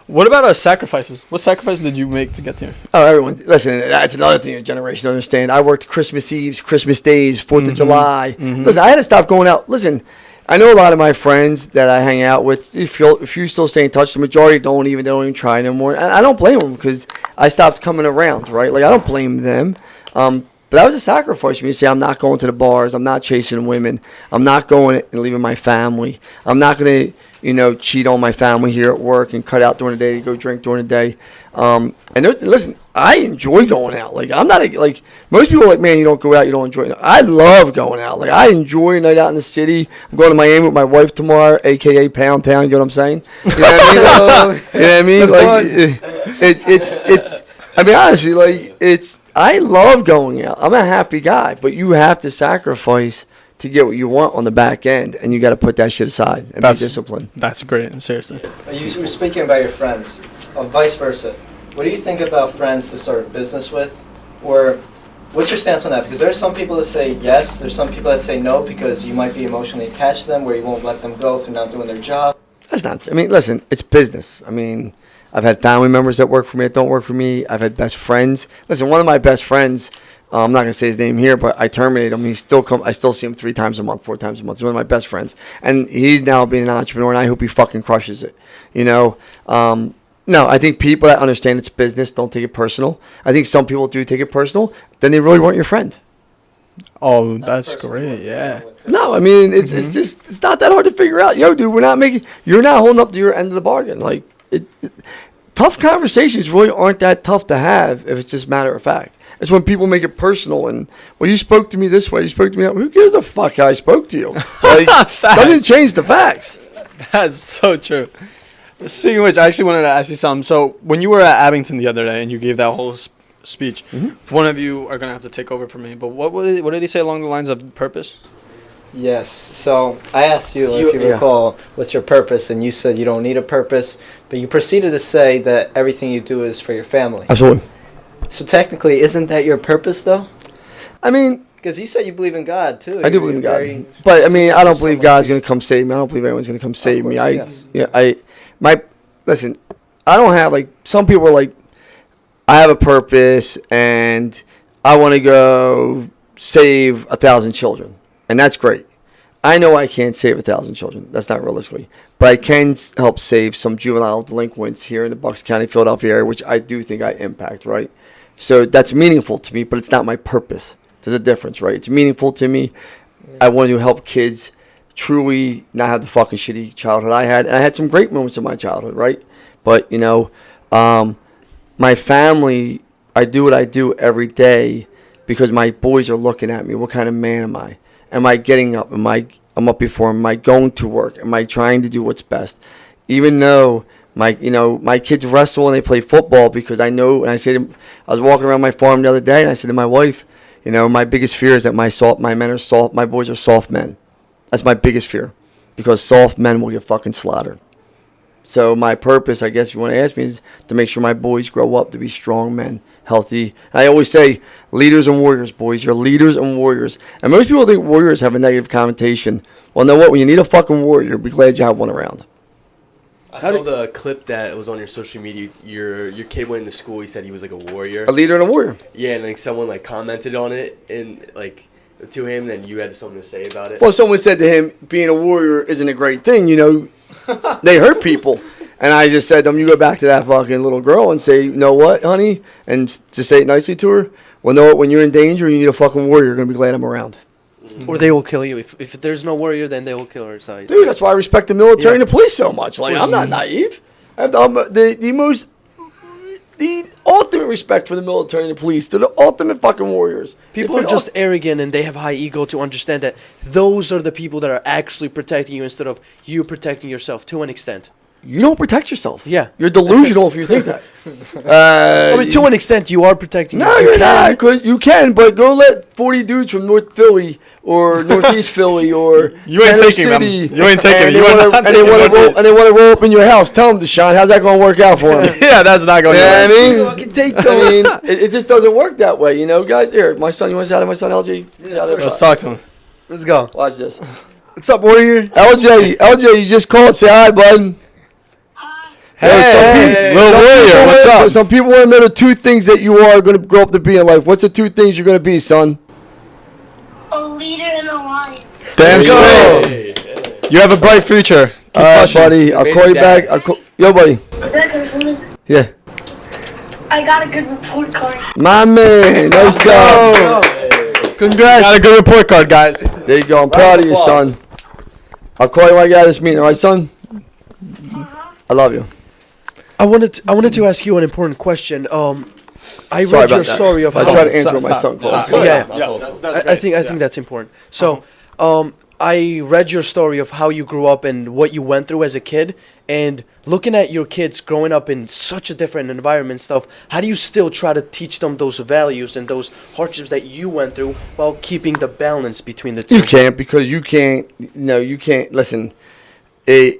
What about sacrifices? What sacrifices did you make to get there? Oh, everyone, listen, that's another thing your generation doesn't understand. I worked Christmas Eves, Christmas Days, 4th of July. Listen, I had to stop going out. Listen, I know a lot of my friends that I hang out with, if you still stay in touch, the majority they don't even try no more. And I don't blame them because I stopped coming around, right? Like, I don't blame them. But that was a sacrifice for me to say, I'm not going to the bars. I'm not chasing women. I'm not going and leaving my family. I'm not going to, cheat on my family here at work and cut out during the day to go drink during the day. Listen, I enjoy going out. Like, I'm not, like, most people are like, man, you don't go out, you don't enjoy it. I love going out. Like, I enjoy a night out in the city. I'm going to Miami with my wife tomorrow, a.k.a. Pound Town, you know what I'm saying? You know what I mean? Like, I mean, honestly, like, I love going out. I'm a happy guy, but you have to sacrifice to get what you want on the back end, and you got to put that shit aside and be disciplined. That's great. Seriously. You were speaking about your friends, vice versa. What do you think about friends to start a business with? Or what's your stance on that? Because there are some people that say yes, there's some people that say no because you might be emotionally attached to them where you won't let them go if they're not doing their job. That's not, I mean, listen, it's business. I mean, I've had family members that work for me that don't work for me. I've had best friends. Listen, one of my best friends, I'm not going to say his name here, but I terminate him. I still see him 3 times a month, 4 times a month. He's one of my best friends. And he's now being an entrepreneur, and I hope he fucking crushes it. No, I think people that understand it's business don't take it personal. I think some people do take it personal. Then they really weren't your friend. Oh, that's great. Yeah. No, I mean, it's not that hard to figure out. Yo, dude, you're not holding up to your end of the bargain. Like, tough conversations really aren't that tough to have if it's just matter of fact. It's when people make it personal and, well, you spoke to me this way, you spoke to me that way. Who gives a fuck how I spoke to you? Like, doesn't change the facts. That's so true. Speaking of which, I actually wanted to ask you something. So when you were at Abington the other day and you gave that whole speech, one of you are gonna have to take over for me. But what did he say along the lines of purpose? Yes. So I asked you, if you recall, what's your purpose, and you said you don't need a purpose, but you proceeded to say that everything you do is for your family. Absolutely. So technically, isn't that your purpose, though? I mean, because you said you believe in God too. I do believe in God, but I mean, I don't believe God's gonna come save me. I don't believe anyone's gonna come save me. Listen, I don't have, like, some people are like, I have a purpose and I want to go save 1,000 children. And that's great. I know I can't save 1,000 children. That's not realistically. But I can help save some juvenile delinquents here in the Bucks County, Philadelphia area, which I do think I impact, right? So that's meaningful to me, but it's not my purpose. There's a difference, right? It's meaningful to me. I want to help kids truly not have the fucking shitty childhood I had. And I had some great moments in my childhood, right? But, my family, I do what I do every day because my boys are looking at me. What kind of man am I? Am I getting up? I'm up before them? Am I going to work? Am I trying to do what's best? Even though my kids wrestle and they play football, because I know, and I was walking around my farm the other day and I said to my wife, my biggest fear is that my men are soft, my boys are soft men. That's my biggest fear, because soft men will get fucking slaughtered. So my purpose, I guess if you want to ask me, is to make sure my boys grow up to be strong men, healthy. I always say, leaders and warriors, boys. You're leaders and warriors. And most people think warriors have a negative connotation. Well, know what? When you need a fucking warrior, be glad you have one around. I saw the clip that was on your social media. Your kid went into school. He said he was like a warrior. A leader and a warrior. Yeah, and like someone like commented on it and like to him, then you had something to say about it. Well, someone said to him, being a warrior isn't a great thing. They hurt people. And I just said to him, you go back to that fucking little girl and say, you know what, honey? And to say it nicely to her, well, know what, when you're in danger, you need a fucking warrior. You're going to be glad I'm around. Or they will kill you. If there's no warrior, then they will kill her. So dude, that's why I respect the military and the police so much. Like, I'm not naive. I have the ultimate respect for the military and the police. They're the ultimate fucking warriors. People are just arrogant and they have high ego to understand that those are the people that are actually protecting you instead of you protecting yourself to an extent. You don't protect yourself. Yeah. You're delusional if you think that. To an extent, you are protecting yourself. No, you're not. Cause you can, but go let 40 dudes from North Philly or Northeast Philly or you ain't taking them. You ain't taking them. And they want to roll up in your house. Tell them, Deshaun, how's that going to work out for them? Yeah, that's not going to work. It just doesn't work that way, guys. Here, my son, you want to shout out my son, LG? Yeah, let's talk to him. Let's go. Watch this. What's up, warrior? LJ, you just called. Say hi, bud. Hey, little warrior, what's up? Some people want to know the two things that you are going to grow up to be in life. What's the two things you're going to be, son? A leader and a lion. Damn straight. Hey. You have a bright future. All right, buddy. I'll call you back. Yo, buddy. Yeah. I got a good report card. My man. Nice job. Congrats. Got a good report card, guys. There you go. I'm proud of you, son. I'll call you when I get out of this meeting. All right, son? I love you. I wanted to ask you an important question. I read your story of how I try to answer my son calls. I think that's important. So, I read your story of how you grew up and what you went through as a kid, and looking at your kids growing up in such a different environment stuff, how do you still try to teach them those values and those hardships that you went through while keeping the balance between the two? You can't, because you can't. You can't. Listen, if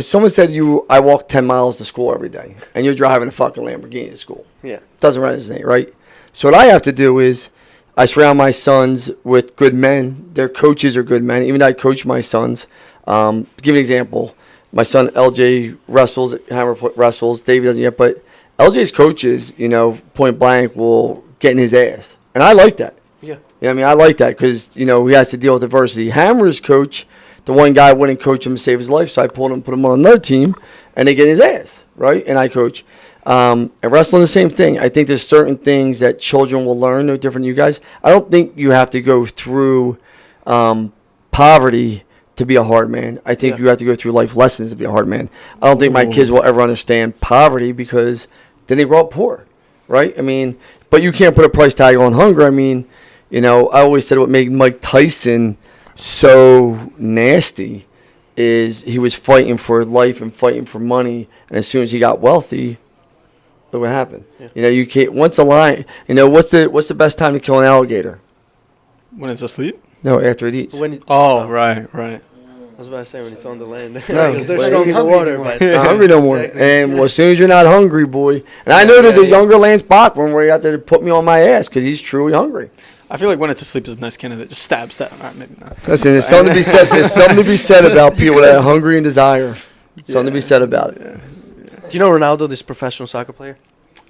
someone said to you, I walk 10 miles to school every day, and you're driving a fucking Lamborghini to school. Yeah. Doesn't resonate, right? So what I have to do is I surround my sons with good men. Their coaches are good men. Even though I coach my sons. Give you an example. My son LJ wrestles, Hammer wrestles. David doesn't yet, but LJ's coaches, point blank, will get in his ass. And I like that. Yeah. I like that because, he has to deal with adversity. Hammer's coach, the one guy wouldn't coach him to save his life, so I pulled him, put him on another team, and they get in his ass, right? And I coach. And wrestling, the same thing. I think there's certain things that children will learn, no different than you guys. I don't think you have to go through poverty to be a hard man. I think you have to go through life lessons to be a hard man. I don't think my kids will ever understand poverty because then they grow up poor, right? I mean, but you can't put a price tag on hunger. I mean, I always said what made Mike Tyson so nasty is he was fighting for life and fighting for money, and as soon as he got wealthy, look what happened. Yeah. You can't. Once the line, what's the best time to kill an alligator? When it's asleep? No, after it eats. Right. I was about to say when it's on the land. No, Because they're but- strong in the water, but Not hungry no more. Exactly. And as soon as you're not hungry, boy. And I know there's a younger Lance Bachman where he out there to put me on my ass because he's truly hungry. I feel like when it's asleep is a nice candidate. Just stab. All right, maybe not. Listen, there's something to be said. There's something to be said about people that are hungry and desire. Something to be said about it. do you know Ronaldo, this professional soccer player?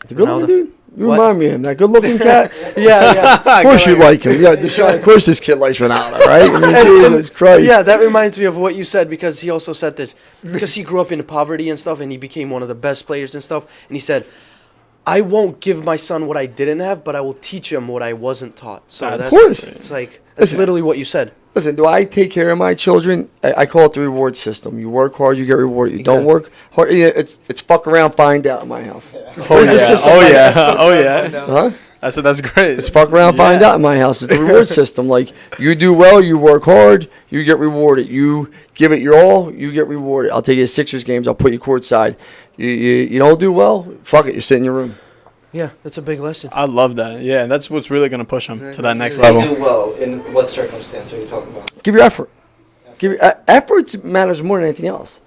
The good looking Ronaldo. dude. You What? remind me of him. That good looking cat. Yeah. Of course you like him. Yeah, Deshaun, of course this kid likes Ronaldo, right? I mean, Jesus Christ. Yeah, that reminds me of what you said because he also said this because he grew up in poverty and stuff and he became one of the best players and stuff. And he said, I won't give my son what I didn't have, but I will teach him what I wasn't taught. So Of that's, course. it's like, that's Listen. literally what you said. Listen, do I take care of my children? I call it the reward system. You work hard, you get rewarded. You don't work hard, it's fuck around, find out in my house. Oh yeah. Huh? I said that's great. It's fuck around, find out in my house. It's the reward system. Like, you do well, you work hard, you get rewarded. You give it your all, you get rewarded. I'll take you to Sixers games, I'll put you courtside. You don't do well, fuck it, you sit in your room. Yeah, that's a big lesson. I love that. Yeah, that's what's really gonna push them to that next Do level. well in what circumstance are you talking about? Give your effort. Effort matters more than anything else.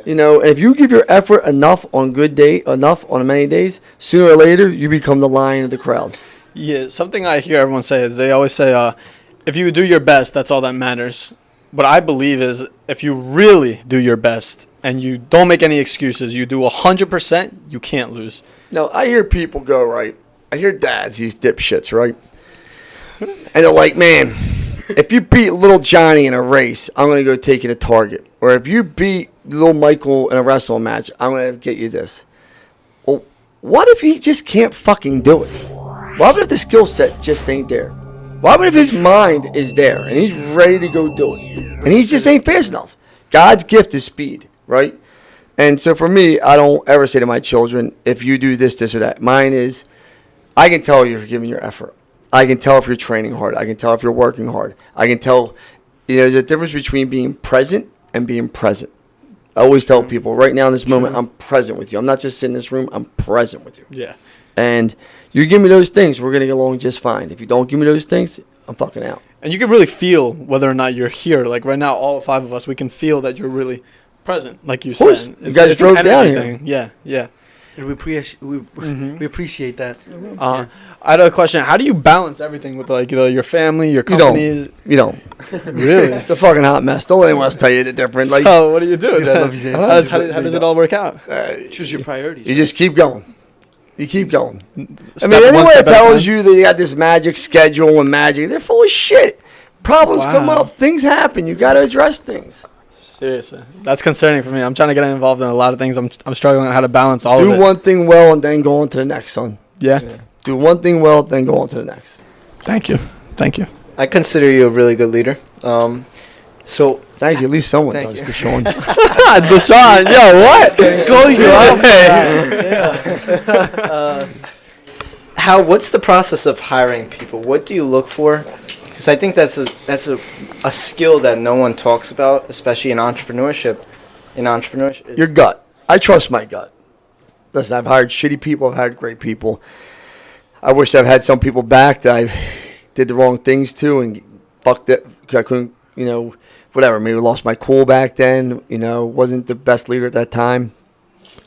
If you give your effort enough on enough on many days, sooner or later you become the lion of the crowd. Yeah, something I hear everyone say is they always say, if you do your best, that's all that matters. What I believe is if you really do your best and you don't make any excuses, you do 100%, you can't lose. No, I hear people go, right? I hear dads, these dipshits, right? And they're like, man, if you beat little Johnny in a race, I'm going to go take you to Target. Or if you beat little Michael in a wrestling match, I'm going to get you this. Well, what if he just can't fucking do it? What if the skill set just ain't there? What if his mind is there and he's ready to go do it? And he just ain't fast enough. God's gift is speed, right? And so for me, I don't ever say to my children, if you do this, this, or that. Mine is, I can tell you're giving your effort. I can tell if you're training hard. I can tell if you're working hard. I can tell, there's a difference between being present and being present. I always tell people, right now in this moment, I'm present with you. I'm not just sitting in this room, I'm present with you. Yeah. And you give me those things, we're going to get along just fine. If you don't give me those things, I'm fucking out. And you can really feel whether or not you're here. Like right now, all 5 of us, we can feel that you're really present, like you Of course. said. You guys an drove down energy here. thing. Yeah. And we appreciate that. I had a question. How do you balance everything with like your family, your You don't. companies? You don't. Really? It's a fucking hot mess. Don't let anyone else tell you the different. Like, So what do you do? Dude, I love you, Zane. How does it all work out? Choose your priorities. you just keep going. You keep going. I Step mean, one anyone step that at a tells time? you that you got this magic schedule and magic, they're full of shit. Problems come Wow. up. Things happen. You got to address things. Seriously, that's concerning for me. I'm trying to get involved in a lot of things. I'm struggling on how to balance all of Do it. one thing well and then go on to the next, son. Yeah. Do one thing well, then go on to the next. Thank you. I consider you a really good leader. So Thank you. At least someone Thank does, you. Deshaun. Deshaun, yo, what? go what's the process of hiring people? What do you look for? Because I think that's a skill that no one talks about, especially in entrepreneurship. Your gut. I trust my gut. Listen, I've hired shitty people. I've hired great people. I wish I've had some people back that I did the wrong things to and fucked it because I couldn't, whatever. Maybe lost my cool back then. Wasn't the best leader at that time.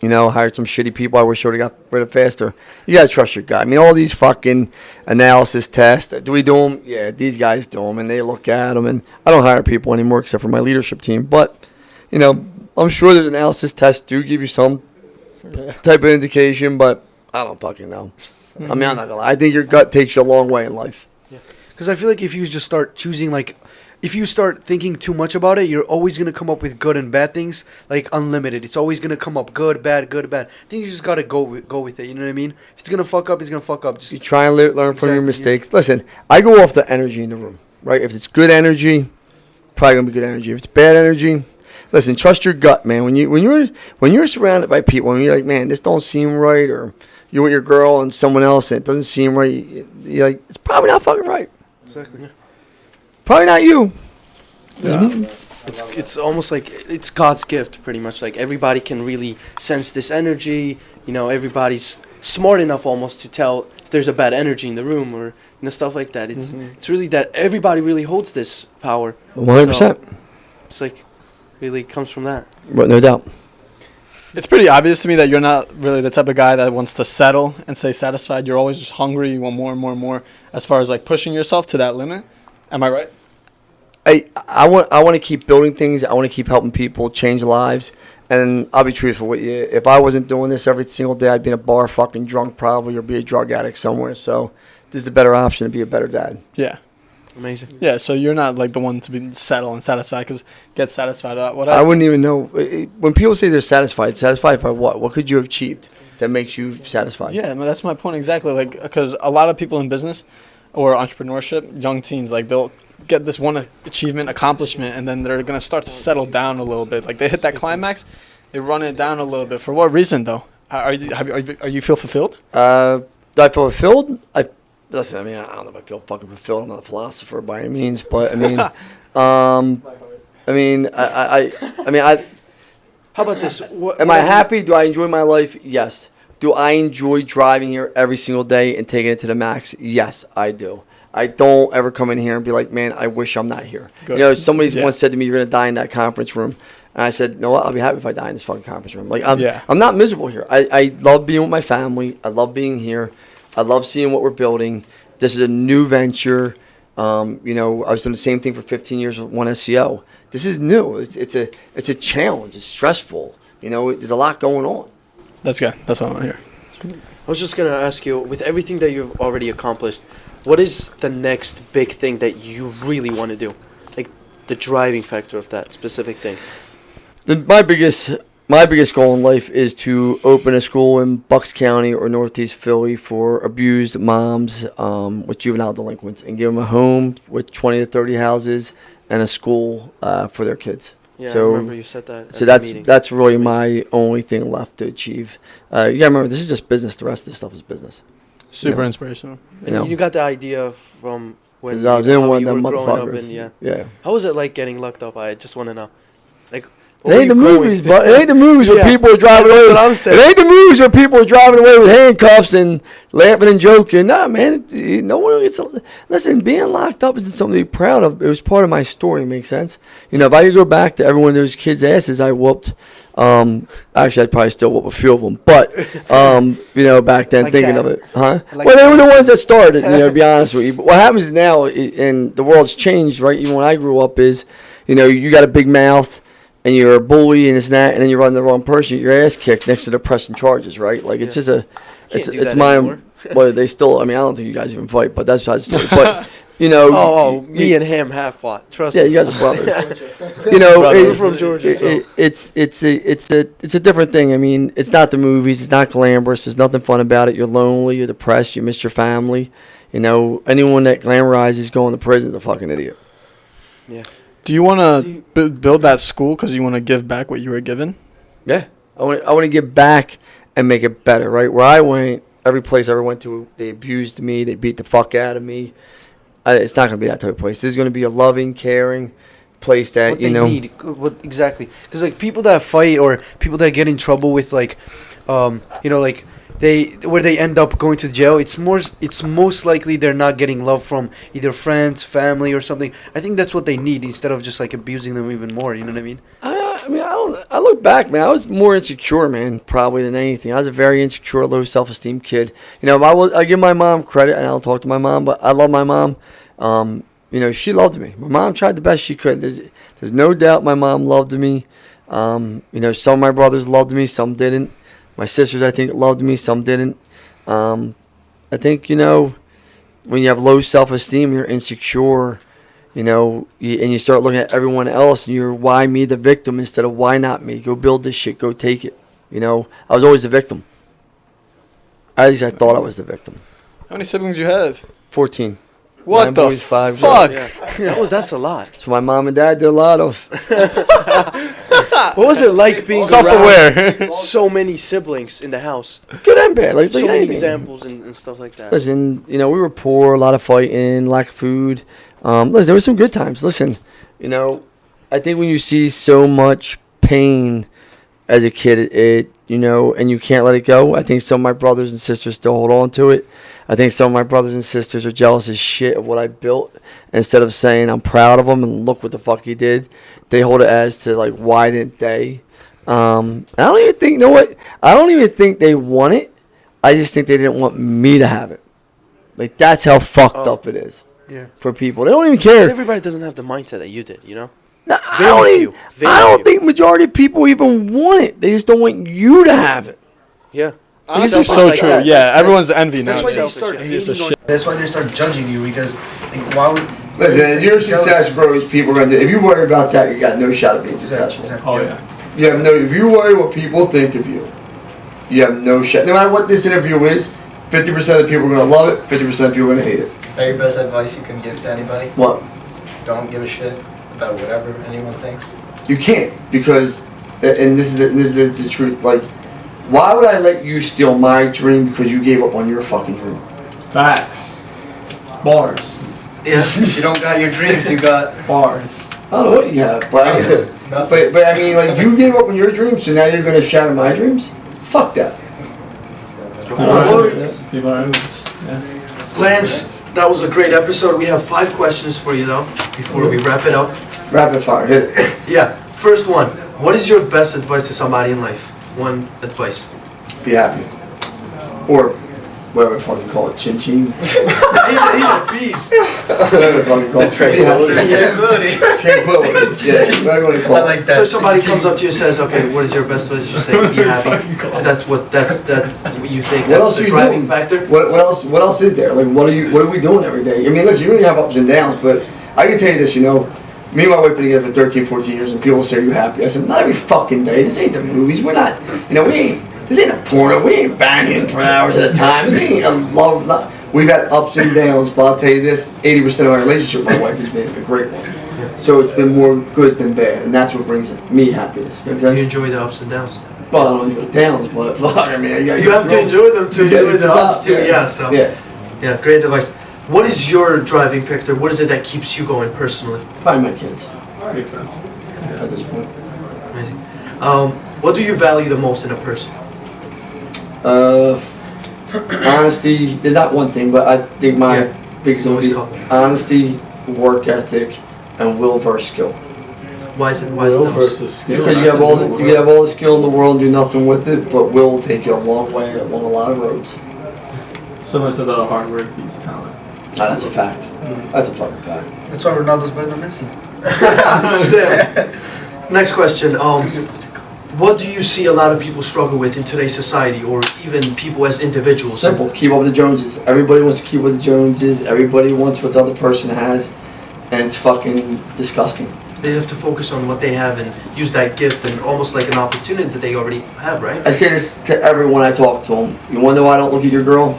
Hired some shitty people I wish I would have got rid of faster. You got to trust your guy. I mean, all these fucking analysis tests, do we do them? Yeah, these guys do them, and they look at them. And I don't hire people anymore except for my leadership team. But, I'm sure there's analysis tests do give you some type of indication, but I don't fucking know. I mean, I'm not going to lie. I think your gut takes you a long way in life. Because I feel like if you just start choosing, if you start thinking too much about it, you're always going to come up with good and bad things, unlimited. It's always going to come up good, bad, good, bad. I think you just got to go with it, you know what I mean? If it's going to fuck up, it's going to fuck up. Just You try and learn from your Exactly, mistakes. Listen, I go off the energy in the room, right? If it's good energy, probably going to be good energy. If it's bad energy, listen, trust your gut, man. When you're surrounded by people, and you're like, man, this don't seem right, or you're with your girl and someone else and it doesn't seem right, you're like, it's probably not fucking right. Exactly. Probably not you. It's almost like it's God's gift, pretty much. Like everybody can really sense this energy. You know, everybody's smart enough almost to tell if there's a bad energy in the room or stuff like that. It's really that everybody really holds this power. 100%. So it's like really comes from that. But no doubt. It's pretty obvious to me that you're not really the type of guy that wants to settle and stay satisfied. You're always just hungry. You want more and more and more as far as like pushing yourself to that limit. Am I right? I want to keep building things. I want to keep helping people change lives. And I'll be truthful with you. If I wasn't doing this every single day, I'd be in a bar fucking drunk probably or be a drug addict somewhere. So this is a better option to be a better dad. Yeah. Amazing. Yeah, so you're not like the one to be settle and satisfied because get satisfied. I wouldn't even know. When people say they're satisfied by what? What could you have achieved that makes you satisfied? Yeah, that's my point exactly. Like, because a lot of people in business or entrepreneurship, young teens, like they'll get this one achievement, accomplishment, and then they're gonna start to settle down a little bit. Like they hit that climax, they run it down a little bit. For what reason, though? Are you feel fulfilled? Do I feel fulfilled? Listen, I mean, I don't know if I feel fucking fulfilled. I'm not a philosopher by any means, but I mean, I How about this? am I happy? Do I enjoy my life? Yes. Do I enjoy driving here every single day and taking it to the max? Yes, I do. I don't ever come in here and be like, man, I wish I'm not here. Good. You know, somebody's once said to me, you're going to die in that conference room. And I said, no, I'll be happy if I die in this fucking conference room. Like, I'm not miserable here. I love being with my family. I love being here. I love seeing what we're building. This is a new venture. You know, I was doing the same thing for 15 years with One SEO. This is new. It's a challenge. It's stressful. You know, there's a lot going on. That's good. That's what I want to hear. I was just gonna ask you, with everything that you've already accomplished, what is the next big thing that you really want to do? Like the driving factor of that specific thing. My biggest goal in life is to open a school in Bucks County or Northeast Philly for abused moms with juvenile delinquents and give them a home with 20 to 30 houses and a school for their kids. Yeah, So- I remember you said that. So at the meeting. that's really my only thing left to achieve. You gotta remember, this is just business. The rest of this stuff is business. Super Yeah. inspirational. You know, You got the idea from when 'Cause I was in how one of you them were growing up motherfuckers. and yeah. Yeah. How was it like getting locked up? I just want to know. Like, It ain't the movies, but it ain't the movies where Yeah. people are driving away. That's what I'm It saying. ain't the movies where people are driving away with handcuffs and laughing and joking. Nah, man, no one gets. Listen, being locked up isn't something to be proud of. It was part of my story. Makes sense. You know, if I could go back to every one of those kids' asses I whooped, actually, I'd probably still whoop a few of them. But you know, back then, Like thinking that. of it, huh? Like Well, they were the that. ones that started. You know, to be honest with you. But what happens now, and the world's changed, right? Even when I grew up, is you know, you got a big mouth. And you're a bully and this and that, and then you run the wrong person, your ass kicked next to the pressing charges, right? Like it's just it's do it's that my. anymore. Well, they still. I mean, I don't think you guys even fight, but that's besides the story. But you know, Oh, me and him have fought. Trust yeah, me. you guys are brothers. You know, We're from Georgia, so. it's a different thing. I mean, it's not the movies. It's not glamorous. There's nothing fun about it. You're lonely. You're depressed. You miss your family. You know, anyone that glamorizes going to prison is a fucking idiot. Yeah. Do you want to build that school because you want to give back what you were given? Yeah, I want to give back and make it better. Right where I went, every place I ever went to, they abused me. They beat the fuck out of me. It's not going to be that type of place. There's going to be a loving, caring place that What you they know. need. What exactly? Because like people that fight or people that get in trouble with like, you know, like where they end up going to jail. It's most likely they're not getting love from either friends, family, or something. I think that's what they need instead of just like abusing them even more. You know what I mean? I look back, man. I was more insecure, man, probably than anything. I was a very insecure, low self-esteem kid. You know, I give my mom credit, and I don't talk to my mom, but I love my mom. You know, she loved me. My mom tried the best she could. There's no doubt my mom loved me. You know, some of my brothers loved me, some didn't. My sisters, I think, loved me, some didn't. I think, you know, when you have low self-esteem, you're insecure. You know, and you start looking at everyone else, and you're, why me, the victim, instead of why not me? Go build this shit. Go take it. You know, I was always the victim. At least I thought I was the victim. How many siblings you have? 14. What 9 the boys, 5 fuck? girls. Yeah. That's a lot. That's what my mom and dad did a lot of. What was it like being around Self-aware. so many siblings in the house? Good and bad. Like So many anything. examples and stuff like that. Listen, we were poor, a lot of fighting, lack of food. Listen, there were some good times. Listen, I think when you see so much pain as a kid, and you can't let it go, I think some of my brothers and sisters still hold on to it. I think some of my brothers and sisters are jealous as shit of what I built. Instead of saying I'm proud of them and look what the fuck he did, they hold it as to like, why didn't they? I don't even think, I don't even think they want it. I just think they didn't want me to have it. Like, that's how fucked up it is for people. They don't even care. Everybody doesn't have the mindset that you did, No, Very few. I don't think majority of people even want it. They just don't want you to have it. Yeah. Honestly, Selfish so like true. that. Yeah, everyone's envy now. That's why they Selfish, start yeah. Piece of hating on. shit. That's why they start judging you because like, why would Listen, as your success grows, people are going to do. If you worry about that, you got no shot of being successful. Oh yeah. You have no. If you worry what people think of you, you have no shot. No matter what this interview is, 50% of the people are going to love it. 50% of the people are going to hate it. Is that your best advice you can give to anybody? What? Don't give a shit about whatever anyone thinks. You can't because, and this is the truth. Like, why would I let you steal my dream because you gave up on your fucking dream? Facts. Bars. Yeah, if you don't got your dreams, you got Bars. I don't know what you have, but I mean, like, you gave up on your dreams, so now you're going to shatter my dreams? Fuck that. People are envious. Yeah. Lance, that was a great episode. We have 5 questions for you, though, before we wrap it up. Rapid fire, hit it. Yeah. First one. What is your best advice to somebody in life? One advice. Be happy. Or whatever the fuck you call it, chin chin. He's a beast. Whatever the fuck you call it. tranquility. Tranquility. Yeah, whatever you call it. I like that. So somebody comes up to you and says, "Okay, what is your best advice?" You say, "Be happy." 'Cause that's what you think. What That's else the are you driving doing? factor. What else is there? Like, what are we doing every day? I mean, listen, you're going to have ups and downs, but I can tell you this, me and my wife have been together for 13, 14 years, and people say, "Are you happy?" I said, "Not every fucking day. This ain't the movies. We're not, this ain't a porno. We ain't banging for hours at a time. This ain't a love. We've had ups and downs, but I'll tell you this, 80% of my relationship with my wife has been a great one. So it's been more good than bad, and that's what brings me happiness. Make You sense? enjoy the ups and downs. Well, I don't enjoy the downs, but fuck, I mean, You have to enjoy them to enjoy the ups too. Yeah. So Yeah, great advice. What is your driving factor? What is it that keeps you going personally? probably my kids Makes sense. at this point. Amazing. What do you value the most in a person? Honesty. There's not one thing, but I think my biggest Always thing couple. would be honesty, work ethic, and will versus skill. Why is it? Will those? versus skill. Because you That's have a all good the, one. you can have all the skill in the world and do nothing with it, but will take you a long way along a lot of roads. Similar to the hard work beats talent. That's a fact. That's a fucking fact. That's why Ronaldo's better than Messi. Next question. What do you see a lot of people struggle with in today's society, or even people as individuals? Simple. Keep up with the Joneses. Everybody wants to keep up with the Joneses. Everybody wants what the other person has, and it's fucking disgusting. They have to focus on what they have and use that gift and almost like an opportunity that they already have, right? I say this to everyone I talk to them. You want to know why I don't look at your girl?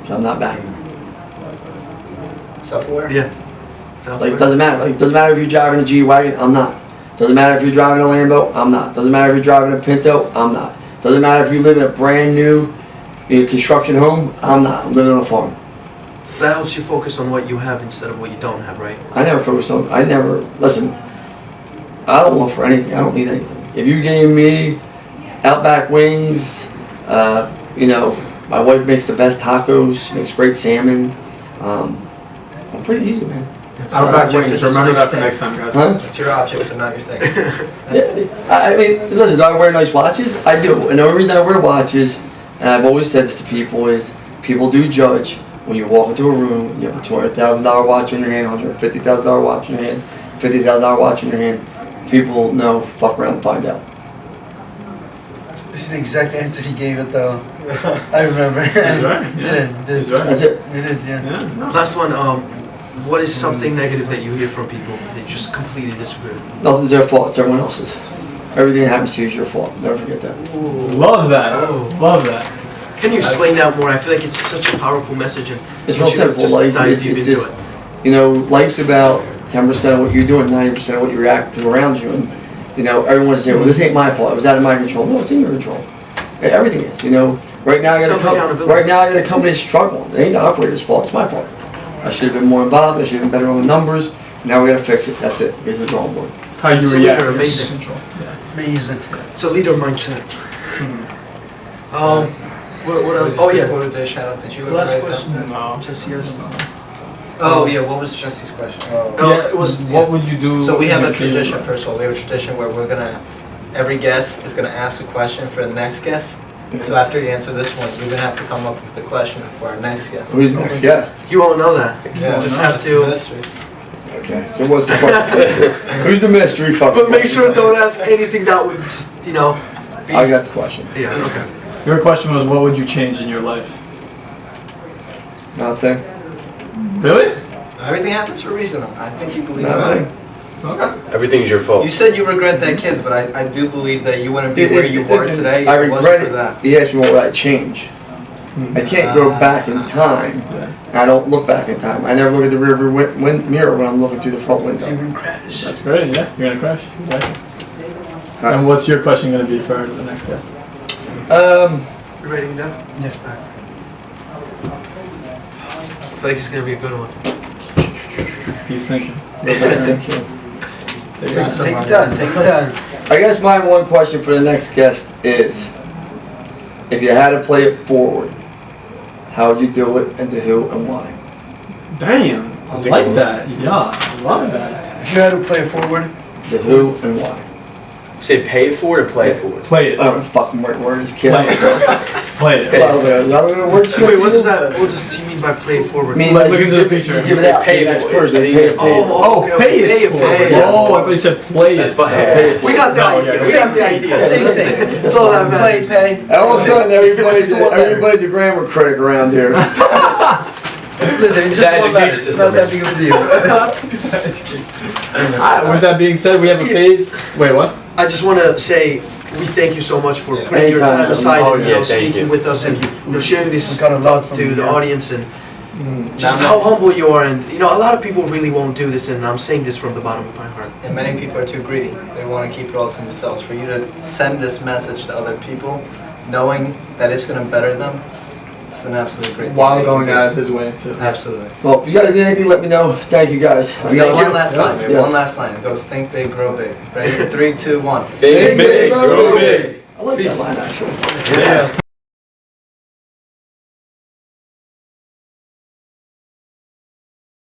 'Cause I'm not banging her. Self-aware? Yeah. Like, it doesn't matter. Like, it doesn't matter if you're driving a G-Wagon, I'm not. Doesn't matter if you're driving a Lambo, I'm not. Doesn't matter if you're driving a Pinto, I'm not. Doesn't matter if you live in a brand new construction home, I'm not. I'm living on a farm. That helps you focus on what you have instead of what you don't have, right? I never focus on, listen, I don't want for anything. I don't need anything. If you gave me Outback wings, my wife makes the best tacos, makes great salmon. I'm pretty easy, man. Outback Objects are wings. just Remember not that your for thing. next time, guys. Huh? It's your objects, are not your thing. Yeah, I mean, listen, do I wear nice watches? I do. And the only reason I wear watches, and I've always said this to people, is people do judge when you walk into a room, you have a $200,000 watch in your hand, $150,000 watch in your hand, $50,000 watch in your hand. People know, fuck around and find out. This is the exact answer he gave it though. I remember. He's right. Yeah, Yeah. it is. He's right. That's it. It is, yeah. Yeah. No. Last one. What is something negative that you hear from people that you just completely disagree with? Nothing's their fault, it's everyone else's. Everything that happens to you is your fault. Never forget that. Love that. Oh. Love that. Can you explain that more? I feel like it's such a powerful message, and It's we real should simple. just Like, dive deep it's into just, life's about 10% of what you do and 90% of what you react to around you. And, You know, everyone wants to say, well, this ain't my fault. It was out of my control. No, it's in your control. Hey, everything is. You know, right now I got a company struggling. It ain't the operator's fault. It's my fault. I should have been more involved. I should have been better on the numbers. Now we got to fix it. That's it. Get to the drawing board. How you It's a react? leader, amazing. Amazing. It's a leader mindset. What else? Oh Oh yeah. What did shout out? Did you? Last write question. down? No. Just yes. Oh yeah. What was Jesse's question? Oh. Oh, it was. What would you do? So we have in a your team? tradition. First of all, we have a tradition where we're gonna. Every guest is gonna ask a question for the next guest. So after you answer this one, you're gonna have to come up with a question for our next guest. Who's the next guest? You won't know that. Yeah, Just no, have it's to- a mystery. Okay. So what's the question? Who's the mystery fucker? But make sure don't ask anything that would just be. I got the question. Yeah. Okay. Your question was, what would you change in your life? Nothing. Really? Everything happens for a reason. I think you believe Nothing. that. Okay. Everything's your fault. You said you regret that kids, but I do believe that you wouldn't be where you were Listen, today I if it wasn't regret for it. that. He asked me what would I change. I can't go back in time. I don't look back in time. I never look at the rear mirror when I'm looking through the front window. You can crash. That's great. Yeah, you're gonna crash. Exactly. Right. And what's your question gonna be for the next guest? You writing it down? Yes. I feel like it's gonna be a good one. He's thinking. Thank you. Take your time. Take your time. I guess my one question for the next guest is, if you had to play it forward, how would you do it, and to who and why? Damn, I like that. Yeah, I love that. If you had to play it forward, To who and why? Say pay it forward or play it forward? Play it. I don't know fucking word is kid. Play it. Play it. Wait, what does that? What does he mean by play forward? I mean, like, Look you into the give it- future. you give it out. Pay to the it next for it. person. I think Pay you- it Oh, forward. Oh, okay, pay pay it it forward. forward. Yeah. Oh, I thought you said play That's it. fine. Pay it We got the No, idea. yeah, We got the idea. Same thing. That's all that matters. Pay. And all of a sudden, everybody's a grammar critic around here. listen, it's It's just an one letter. education It's not that big of a deal. Alright, with that being said, we have a phase. Wait, what? I just want to say we thank you so much for Yeah. putting your Anytime. time aside Oh, and yeah, thank speaking you. with us and sharing these We got a lot thoughts from to you, the yeah. audience and just how humble you are. And a lot of people really won't do this, and I'm saying this from the bottom of my heart. And many people are too greedy. They want to keep it all to themselves. For you to send this message to other people, knowing that it's going to better them, it's an absolute great thing. While that you going can do. out of his way to. Absolutely. Well, if you guys need anything, let me know. Thank you guys. We got one last Yeah. line. We have Yes. one last line. It goes think big, grow big. Ready? 3, 2, 1. Big, big, grow big. I like that line actually. Yeah.